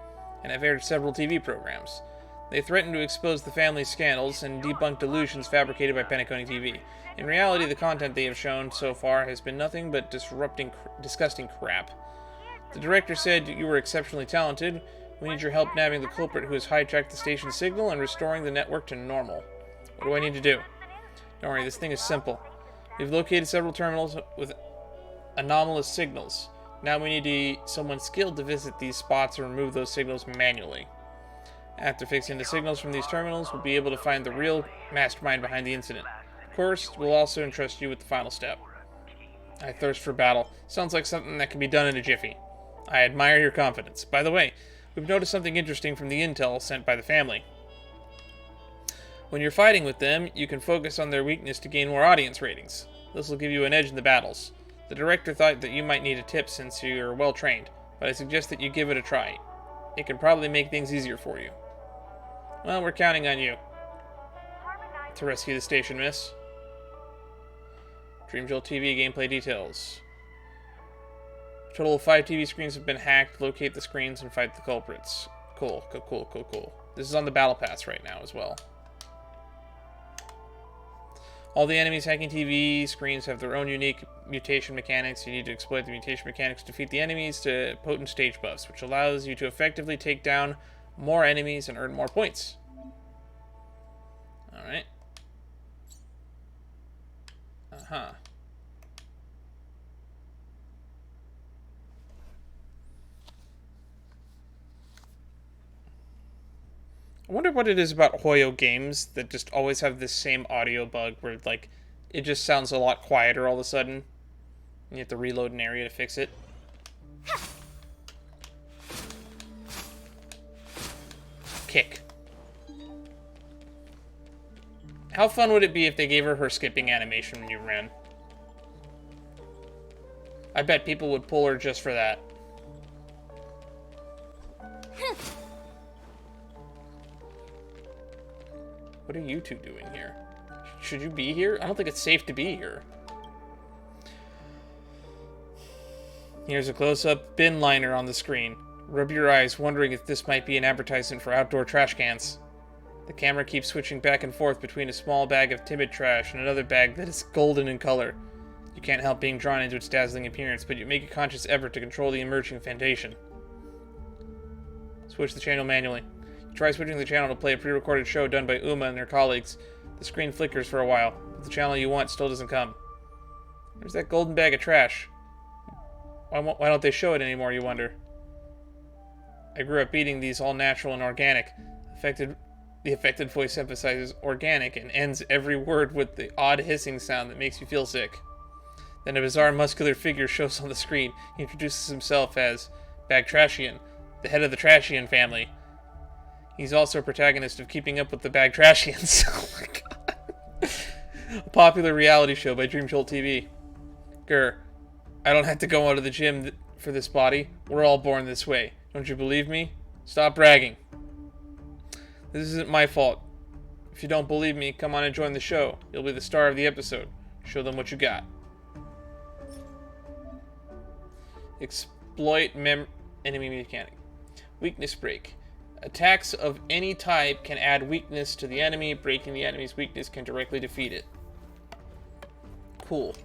and have aired several TV programs. They threaten to expose the family's scandals and debunk delusions fabricated by Penacony TV. In reality, the content they have shown so far has been nothing but disgusting crap. The director said you were exceptionally talented. We need your help nabbing the culprit who has hijacked the station's signal and restoring the network to normal. What do I need to do? Don't worry, this thing is simple. We've located several terminals with anomalous signals. Now we need someone skilled to visit these spots and remove those signals manually. After fixing the signals from these terminals, we'll be able to find the real mastermind behind the incident. Of course, we'll also entrust you with the final step. I thirst for battle. Sounds like something that can be done in a jiffy. I admire your confidence. By the way, we've noticed something interesting from the intel sent by the family. When you're fighting with them, you can focus on their weakness to gain more audience ratings. This will give you an edge in the battles. The director thought that you might need a tip since you're well trained, but I suggest that you give it a try. It can probably make things easier for you. Well, we're counting on you to rescue the station, miss. Dreamjolt TV gameplay details. A total of 5 TV screens have been hacked. Locate the screens and fight the culprits. Cool. This is on the battle pass right now as well. All the enemies hacking TV screens have their own unique mutation mechanics. You need to exploit the mutation mechanics to defeat the enemies to potent stage buffs, which allows you to effectively take down more enemies and earn more points. Alright. I wonder what it is about Hoyo games that just always have this same audio bug where, like, it just sounds a lot quieter all of a sudden. You have to reload an area to fix it. Kick. How fun would it be if they gave her skipping animation when you ran? I bet people would pull her just for that. What are you two doing here? Should you be here? I don't think it's safe to be here. Here's a close-up bin liner on the screen. Rub your eyes, wondering if this might be an advertisement for outdoor trash cans. The camera keeps switching back and forth between a small bag of timid trash and another bag that is golden in color. You can't help being drawn into its dazzling appearance, but you make a conscious effort to control the emerging foundation. Switch the channel manually. You try switching the channel to play a pre-recorded show done by Uma and her colleagues. The screen flickers for a while, but the channel you want still doesn't come. Where's that golden bag of trash? Why don't they show it anymore, you wonder? I grew up eating these all natural and organic. The affected voice emphasizes organic and ends every word with the odd hissing sound that makes you feel sick. Then a bizarre muscular figure shows on the screen. He introduces himself as Bagtrashian, the head of the Trashian family. He's also a protagonist of Keeping Up with the Bagtrashians. Oh my god. A popular reality show by Dreamjolt TV. Grr, I don't have to go out to the gym for this body. We're all born this way. Don't you believe me? Stop bragging. This isn't my fault. If you don't believe me, come on and join the show. You'll be the star of the episode. Show them what you got. Exploit enemy mechanic. Weakness break. Attacks of any type can add weakness to the enemy. Breaking the enemy's weakness can directly defeat it. Cool.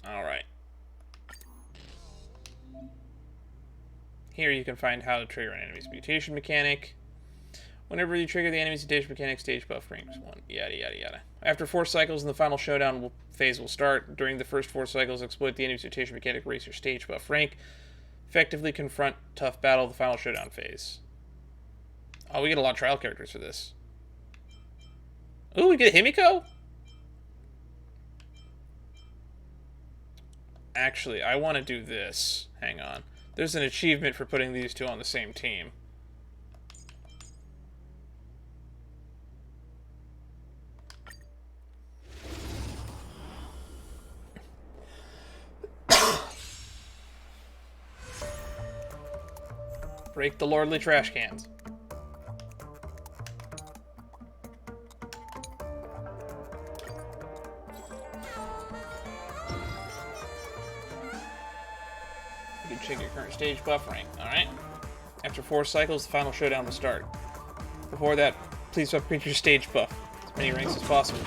Alright. Here you can find how to trigger an enemy's mutation mechanic. Whenever you trigger the enemy's mutation mechanic, stage buff ranks 1. Yada yada yada. After 4 cycles in the final showdown phase will start. During the first 4 cycles, exploit the enemy's mutation mechanic, raise your stage buff rank. Effectively confront tough battle the final showdown phase. Oh, we get a lot of trial characters for this. Ooh, we get Himiko? Actually, I want to do this. Hang on. There's an achievement for putting these two on the same team. Break the lordly trash cans. You can check your current stage buff rank. Alright. After 4 cycles, the final showdown will start. Before that, please upgrade your stage buff. As many ranks as possible.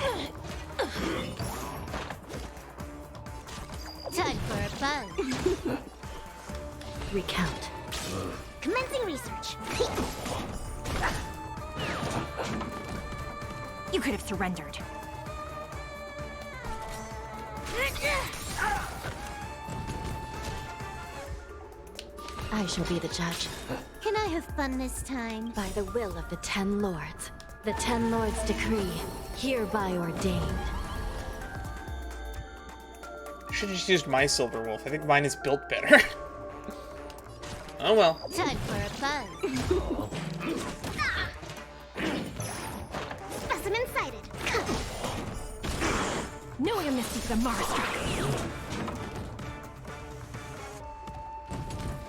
Time for a buzz. Recount. Commencing research. You could have surrendered. I shall be the judge. Can I have fun this time? By the will of the 10 lords. The 10 lords' decree, hereby ordained. I should have just used my Silver Wolf. I think mine is built better. Oh well. Time for a buzz. Specimen sighted. No amnesty for the Mara.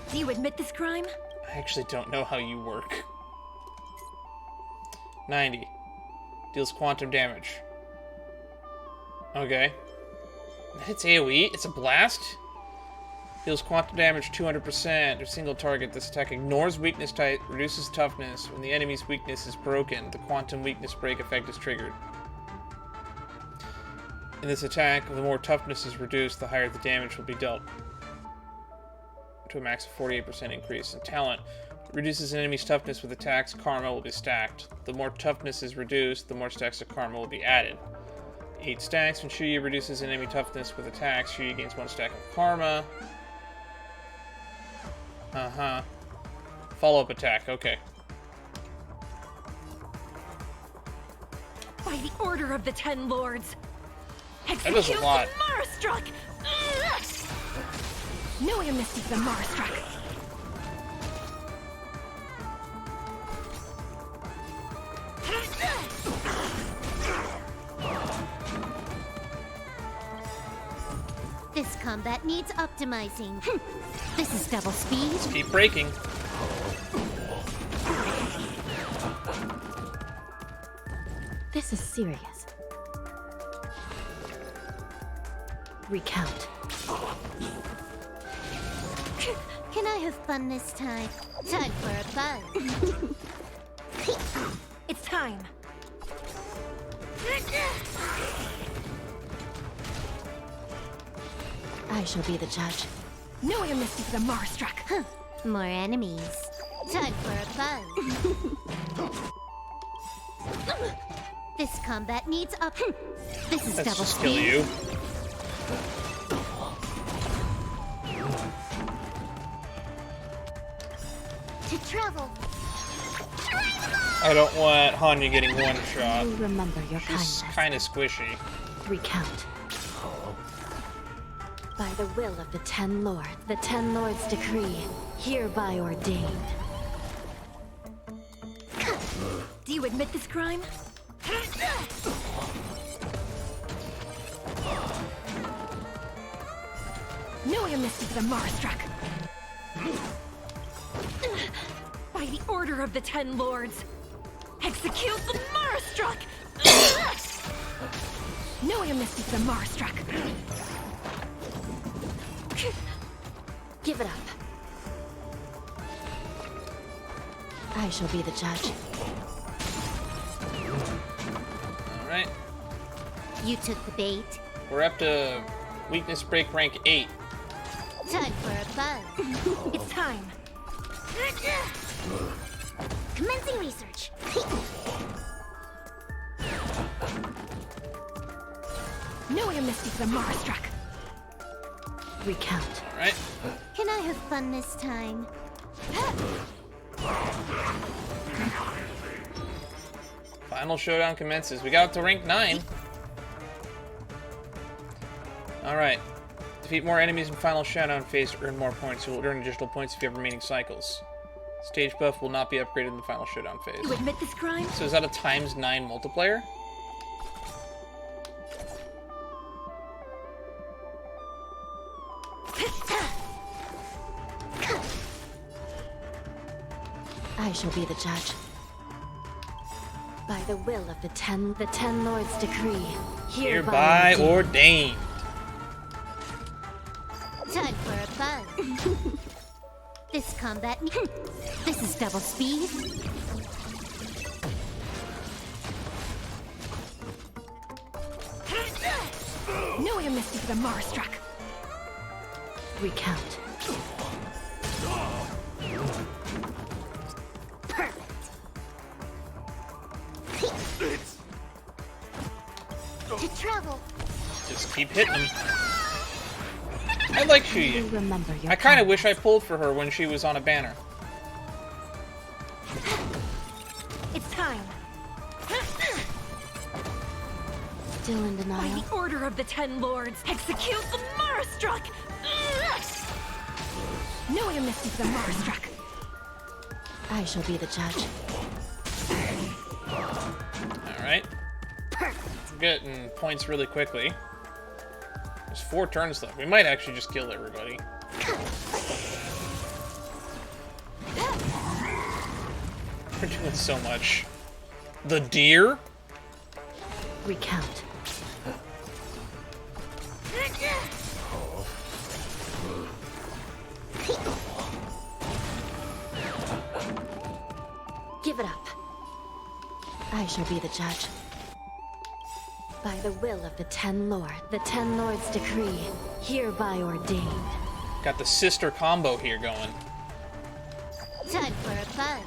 Do you admit this crime? I actually don't know how you work. 90. Deals quantum damage. Okay. It's AoE? It's a blast? Deals quantum damage 200% to a single target. This attack ignores weakness type, reduces toughness. When the enemy's weakness is broken, the quantum weakness break effect is triggered. In this attack, the more toughness is reduced, the higher the damage will be dealt. To a max of 48% increase. In talent, reduces an enemy's toughness with attacks, karma will be stacked. The more toughness is reduced, the more stacks of karma will be added. 8 stacks. When Shuya reduces an enemy toughness with attacks, Shuya gains 1 stack of karma. Follow-up attack, okay. By the order of the 10 lords. That does a lot. The Marastruck! No amnesty for the Marastruck. This combat needs optimizing. This is double speed. Let's keep breaking. This is serious. Recount. Can I have fun this time? Time for a buzz. It's time. I I shall be the judge. No amnesty for the Marstruck. Huh. More enemies. Time for a buzz. This combat needs up. This is Let's double just kill speed. you. To travel. I don't want Hanya getting one shot. We remember your She's kindness. kind of squishy. Recount. By the will of the Ten Lords, the Ten Lords' decree, hereby ordained. Do you admit this crime? No amnesty for the Marstruck. By the order of the Ten Lords, execute the Marstruck! No amnesty for the Marstruck. Give it up. I shall be the judge. Alright. You took the bait. We're up to weakness break rank 8. Time for a buzz. It's time. Commencing research. No amnesty for the Marstruck. Recount. Alright. Can I have fun this time? Final showdown commences. We got up to rank 9. Alright. Defeat more enemies in final showdown phase to earn more points. You will earn additional points if you have remaining cycles. Stage buff will not be upgraded in the final showdown phase. You admit this crime? So is that a ×9 multiplayer? I shall be the judge. By the will of the Ten Lords' decree, Hereby ordained. Time for a buzz. This combat. This is double speed. No amnesty for the Marstruck. Recount. To travel. Just keep hitting them. I like We Qingque. remember your I kind of kindness. wish I pulled for her when she was on a banner. It's time. Still in By denial. the order of the Ten Lords, execute the Marstruck! No amnesty for the Marstruck. I shall be the judge. Alright. Getting points really quickly. There's 4 turns left. We might actually just kill everybody. We're doing so much. The deer? Recount. Give it up. I shall be the judge. By the will of the Ten Lords' decree, hereby ordained. Got the sister combo here going. Time for a buzz.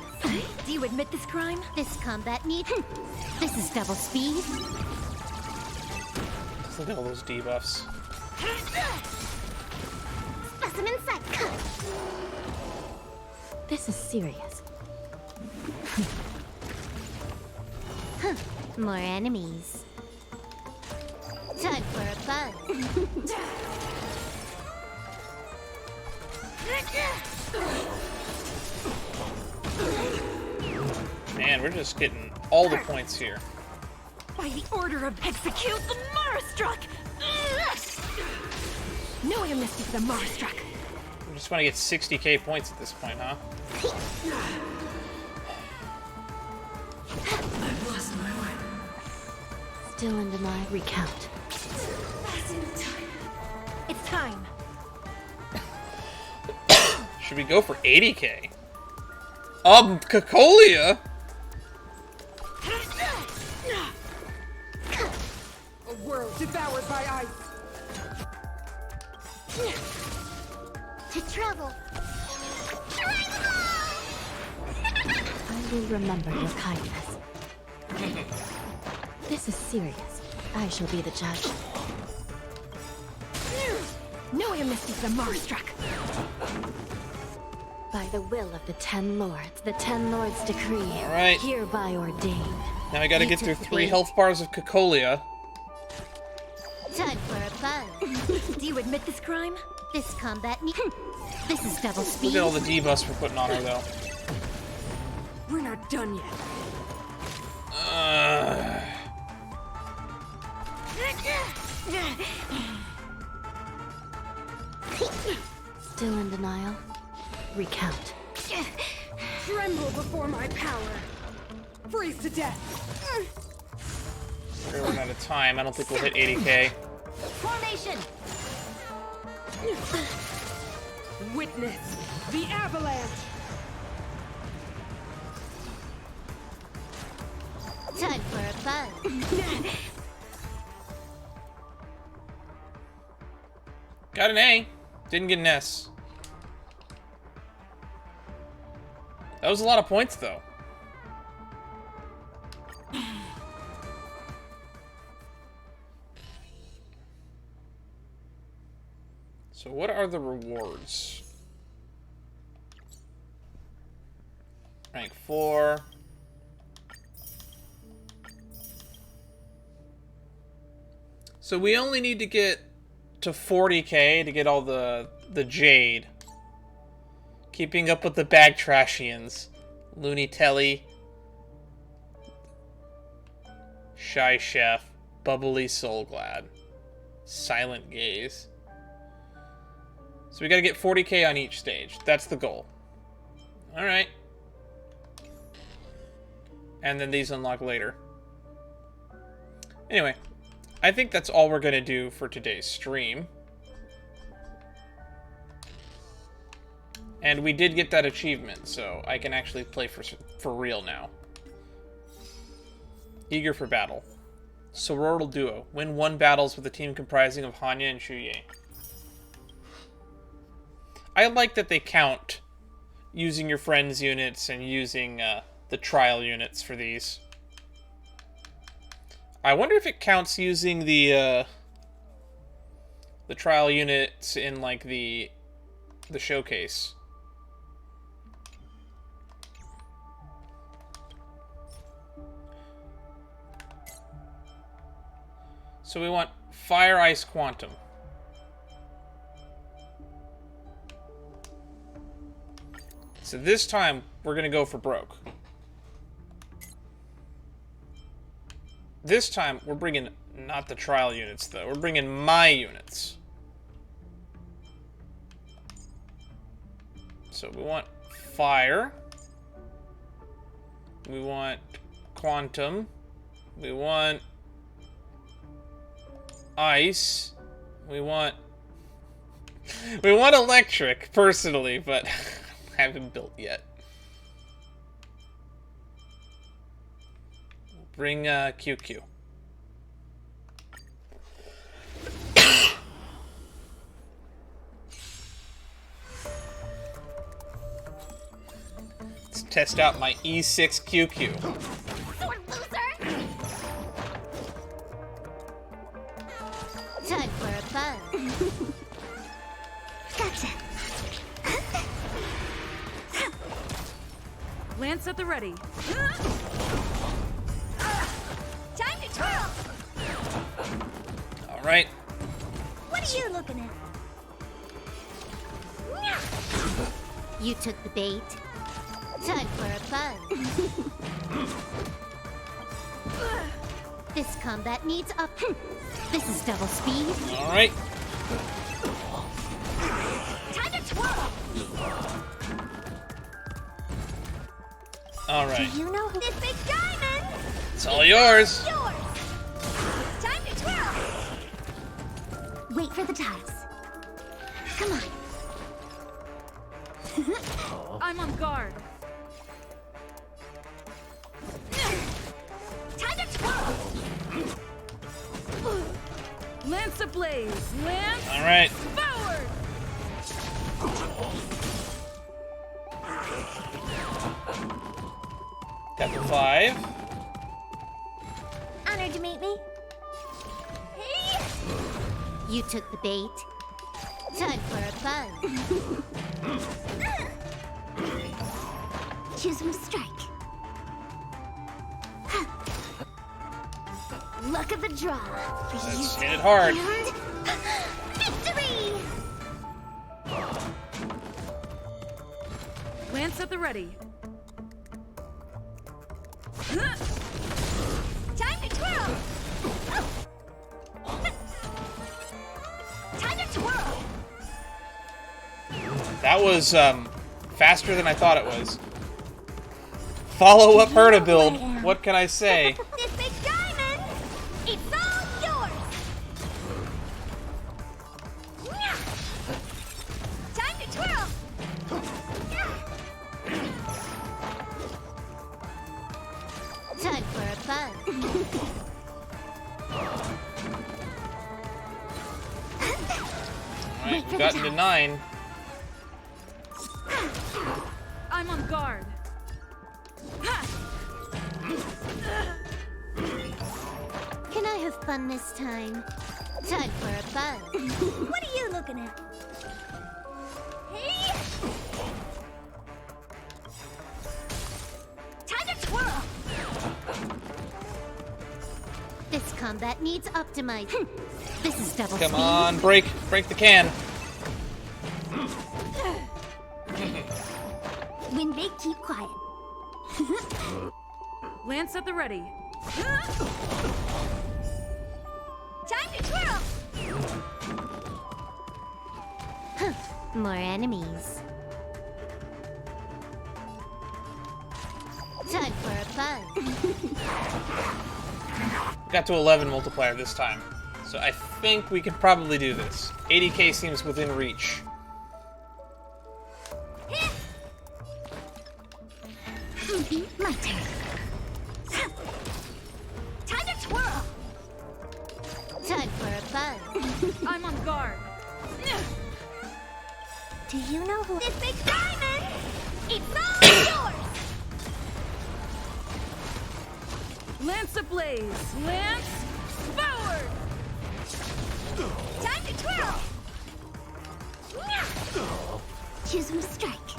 Do you admit this crime? This combat needs. This is double speed. Just look at all those debuffs. Specimen sight. This is serious. More enemies. Time for a buzz. Man, we're just getting all the points here. By the order of execute the Marstruck! No amnesty for the Marstruck. We just want to get 60k points at this point, huh? Still in denial. Recount. It's time. Should we go for 80k? Cacolia? A world devoured by ice. To travel. I will remember your kindness. This is serious. I shall be the judge. No amnesty to Marstruck. By the will of the Ten Lords, the Ten Lords decree, Alright. hereby ordained. Now I gotta get through 3 health bars of Cocolia. Time for a fun. Do you admit this crime? This combat need. This is double speed. Look at all the debuffs we're putting on her, though. We're not done yet. Still in denial? Recount. Tremble before my power. Freeze to death. We're running out of time. I don't think we'll hit 80k. Formation. Witness the avalanche. Time for a fun. Got an A. Didn't get an S. That was a lot of points, though. So what are the rewards? Rank 4. So we only need to get to 40k to get all the jade. Keeping up with the Bagtrashians. Looney Telly. Shy Chef. Bubbly Soulglad. Silent Gaze. So we gotta get 40k on each stage. That's the goal. Alright. And then these unlock later. Anyway. I think that's all we're gonna do for today's stream. And we did get that achievement, so I can actually play for real now. Eager for battle. Sorortal Duo. Win 1 battles with a team comprising of Hanya and Qingque. I like that they count using your friends' units and using the trial units for these. I wonder if it counts using the trial units in like the showcase. So we want Fire, Ice, Quantum. So this time we're gonna go for broke. This time, we're bringing not the trial units, though. We're bringing my units. So we want fire. We want quantum. We want ice. We want electric, personally, but I haven't built yet. Bring Qingque. Let's test out my E6 Qingque. Sword loser. Time for a fun. Gotcha. Lance at the ready. Time to twirl. All right. What are you looking at? You took the bait. Time for a fun. This combat needs up. This is double speed. All right. Time to twirl. All right. Do you know who this big diamond? It's all yours. Yours. Time to twirl. Wait for the tiles. Come on. I'm on guard. Time to twirl. Lance ablaze. Lance All right. forward. 5. Honored to meet me. Hey! You took the bait. Time for a buzz. Choose my strike. Luck of the draw. Let's hit it hard. And victory! Lance at the ready. Time to twirl! Time to twirl! That was faster than I thought it was. Follow up Herta build. What can I say? This big diamond! It's all yours! Time to twirl! Time for a buzz. Alright, we've gotten to 9. I'm on guard. Can I have fun this time? Time for a buzz. What are you looking at? Hey! Time to twirl! This combat needs optimizing. This is double Come speed. on, break the can. When they keep quiet. Lance at the ready. Time to twirl! More enemies. Time for a buzz. Got to 11 multiplier this time. So I think we can probably do this. 80k seems within reach. My turn. Time to twirl! Time for a buzz. I'm on guard. Do you know who this big diamond? It's all yours! Lance ablaze. Lance forward. Time to twirl! Choose my strike.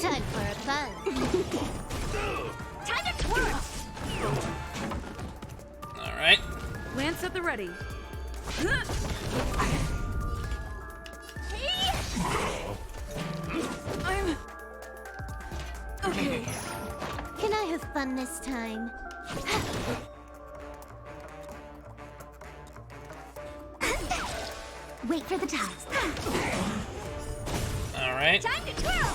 Time for a buzz. Time to twirl! Alright. Lance at the ready. I'm okay. Can I have fun this time? Wait for the tiles. Alright. Time to twirl!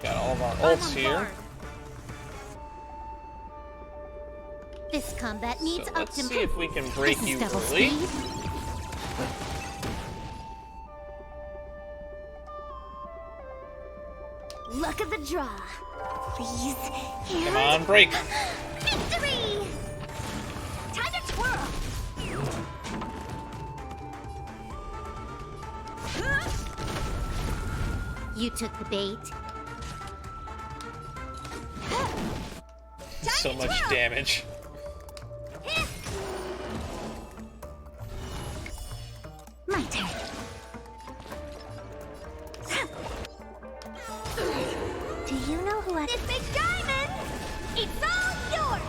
Got all of our I'm ults on here. guard. This combat needs So let's see optimization. if we can break This you is double early. speed. Luck of the draw. Please. Come on, break. Victory! Time to twirl! You took the bait. So much damage. My turn. Do you know who I... This big diamond! It's all yours!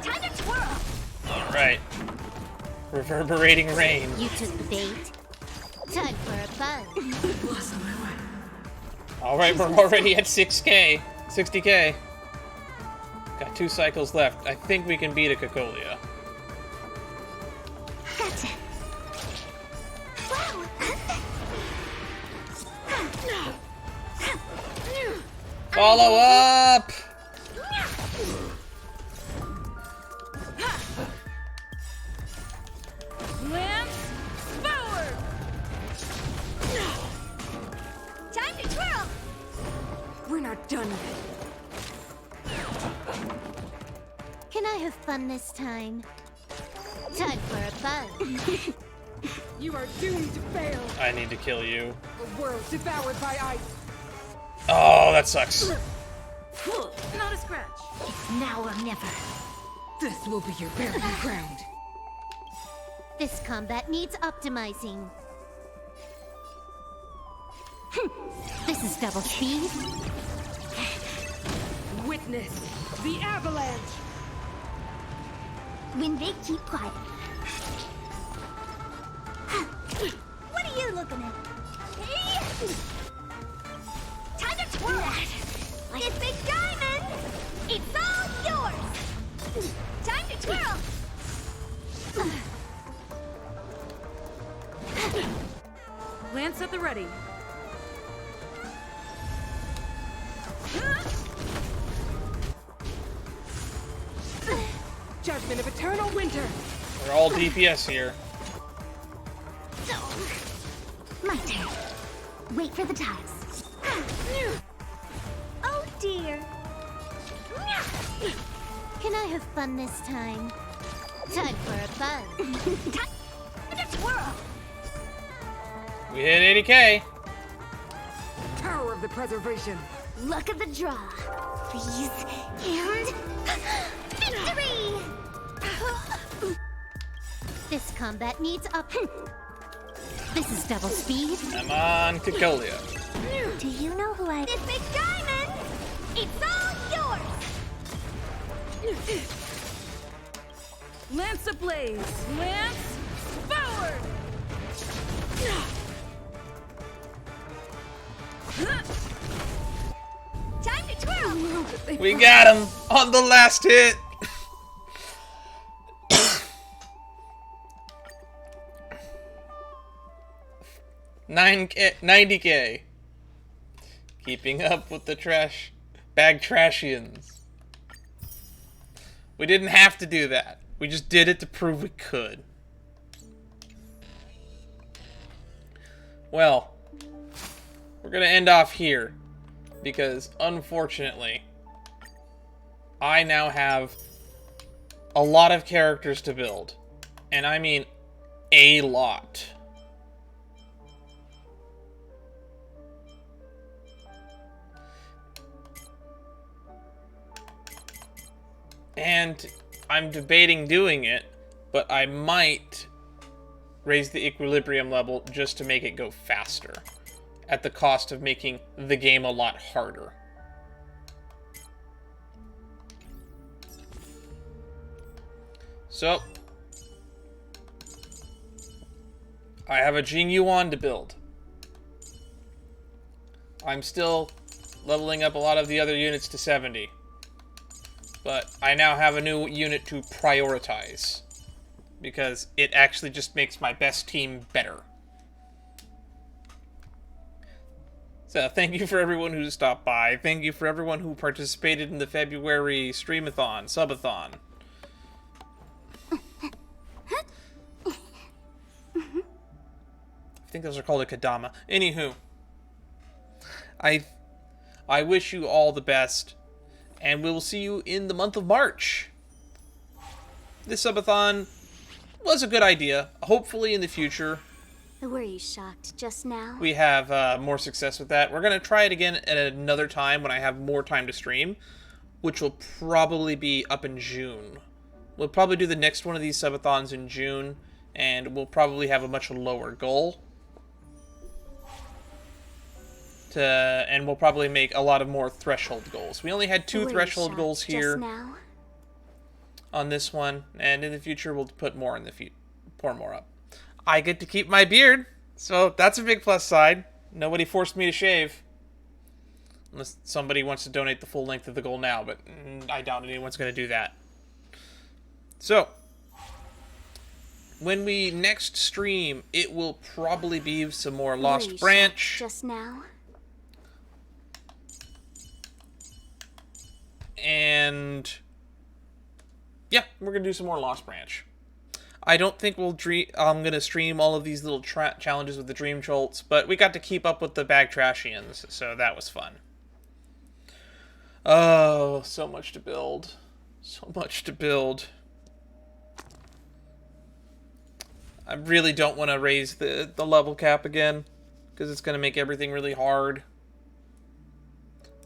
Time to twirl! Alright. Reverberating rain. You took the bait. Time for a buzz. Alright, we're already at 6k. 60k. Got 2 cycles left. I think we can beat a Cocolia. Gotcha. Wow! Follow up! Lance forward. Time to twirl! We're not done yet. Can I fun this time? Time for a buzz. You are doomed to fail. I need to kill you. A world devoured by ice. Oh, that sucks. Not a scratch. It's now or never. This will be your burying ground. This combat needs optimizing. This is double speed. Witness the avalanche. When they keep quiet. What are you looking at? Hey! Time to twirl! This big diamond! It's all yours! Time to twirl! Lance at the ready. Judgment of eternal winter. We're all DPS here. My turn. Wait for the tiles. Oh dear. Can I have fun this time? Time for a buzz. Time to twirl. We hit 80k. Power of the preservation. Luck of the draw. Freeze and victory! This combat needs up. This is double speed. I'm on Qingque. Do you know who I... This big diamond! It's all yours! Lance ablaze. Lance forward. Time to twirl! We got him on the last hit. 90k. Keeping up with the Bagtrashians. We didn't have to do that. We just did it to prove we could. Well, we're gonna end off here because, unfortunately, I now have a lot of characters to build. And I mean a lot. And I'm debating doing it, but I might raise the equilibrium level just to make it go faster, at the cost of making the game a lot harder. So, I have a Qingque to build. I'm still leveling up a lot of the other units to 70. But I now have a new unit to prioritize, because it actually just makes my best team better. So thank you for everyone who stopped by. Thank you for everyone who participated in the February streamathon, subathon. I think those are called a Kadama. Anywho, I wish you all the best. And we will see you in the month of March. This subathon was a good idea. Hopefully in the future Were you shocked just now? we have more success with that. We're going to try it again at another time when I have more time to stream, which will probably be up in June. We'll probably do the next one of these subathons in June, and we'll probably have a much lower goal. And we'll probably make a lot of more threshold goals. We only had 2 Were you threshold goals shocked here just now? on this one, and in the future we'll put more in the pour more up. I get to keep my beard, so that's a big plus side. Nobody forced me to shave. Unless somebody wants to donate the full length of the goal now, but I doubt anyone's going to do that. So, when we next stream, it will probably be some more Were you Lost shocked Branch. just now? And yeah, we're gonna do some more Lost Branch. I don't think I'm gonna stream all of these little challenges with the Dreamjolts, but we got to keep up with the Bagtrashians, so that was fun. Oh, so much to build, So much to build. I really don't want to raise the level cap again, because it's going to make everything really hard.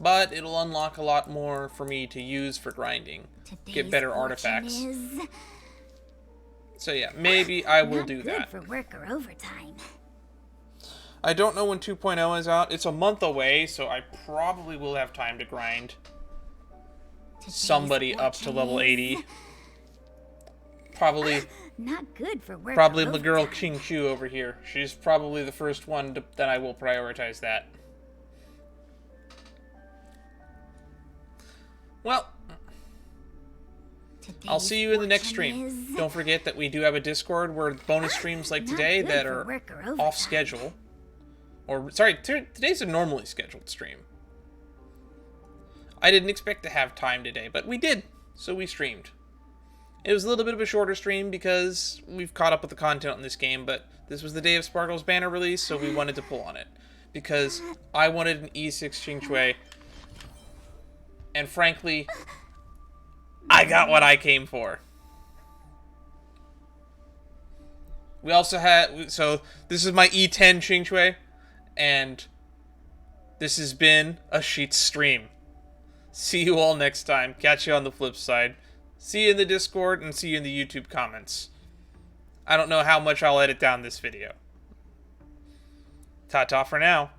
But it'll unlock a lot more for me to use for grinding. Get better artifacts. So yeah, maybe I will do that. For work or overtime. I don't know when 2.0 is out. It's a month away, so I probably will have time to grind somebody up to level 80. Probably not good for work. Probably the girl Qingque over here. She's probably the first one that I will prioritize that. Well, I'll see you in the next stream. Don't forget that we do have a Discord where bonus streams like today that are off schedule. Or, sorry, today's a normally scheduled stream. I didn't expect to have time today, but we did, so we streamed. It was a little bit of a shorter stream because we've caught up with the content on this game, but this was the day of Sparkle's banner release, so we wanted to pull on it. Because I wanted an E6 Qingque, and frankly, I got what I came for. We also had, so this is my E10 Qingque, and this has been a Sheets stream. See you all next time. Catch you on the flip side. See you in the Discord, and see you in the YouTube comments. I don't know how much I'll edit down this video. Ta-ta for now.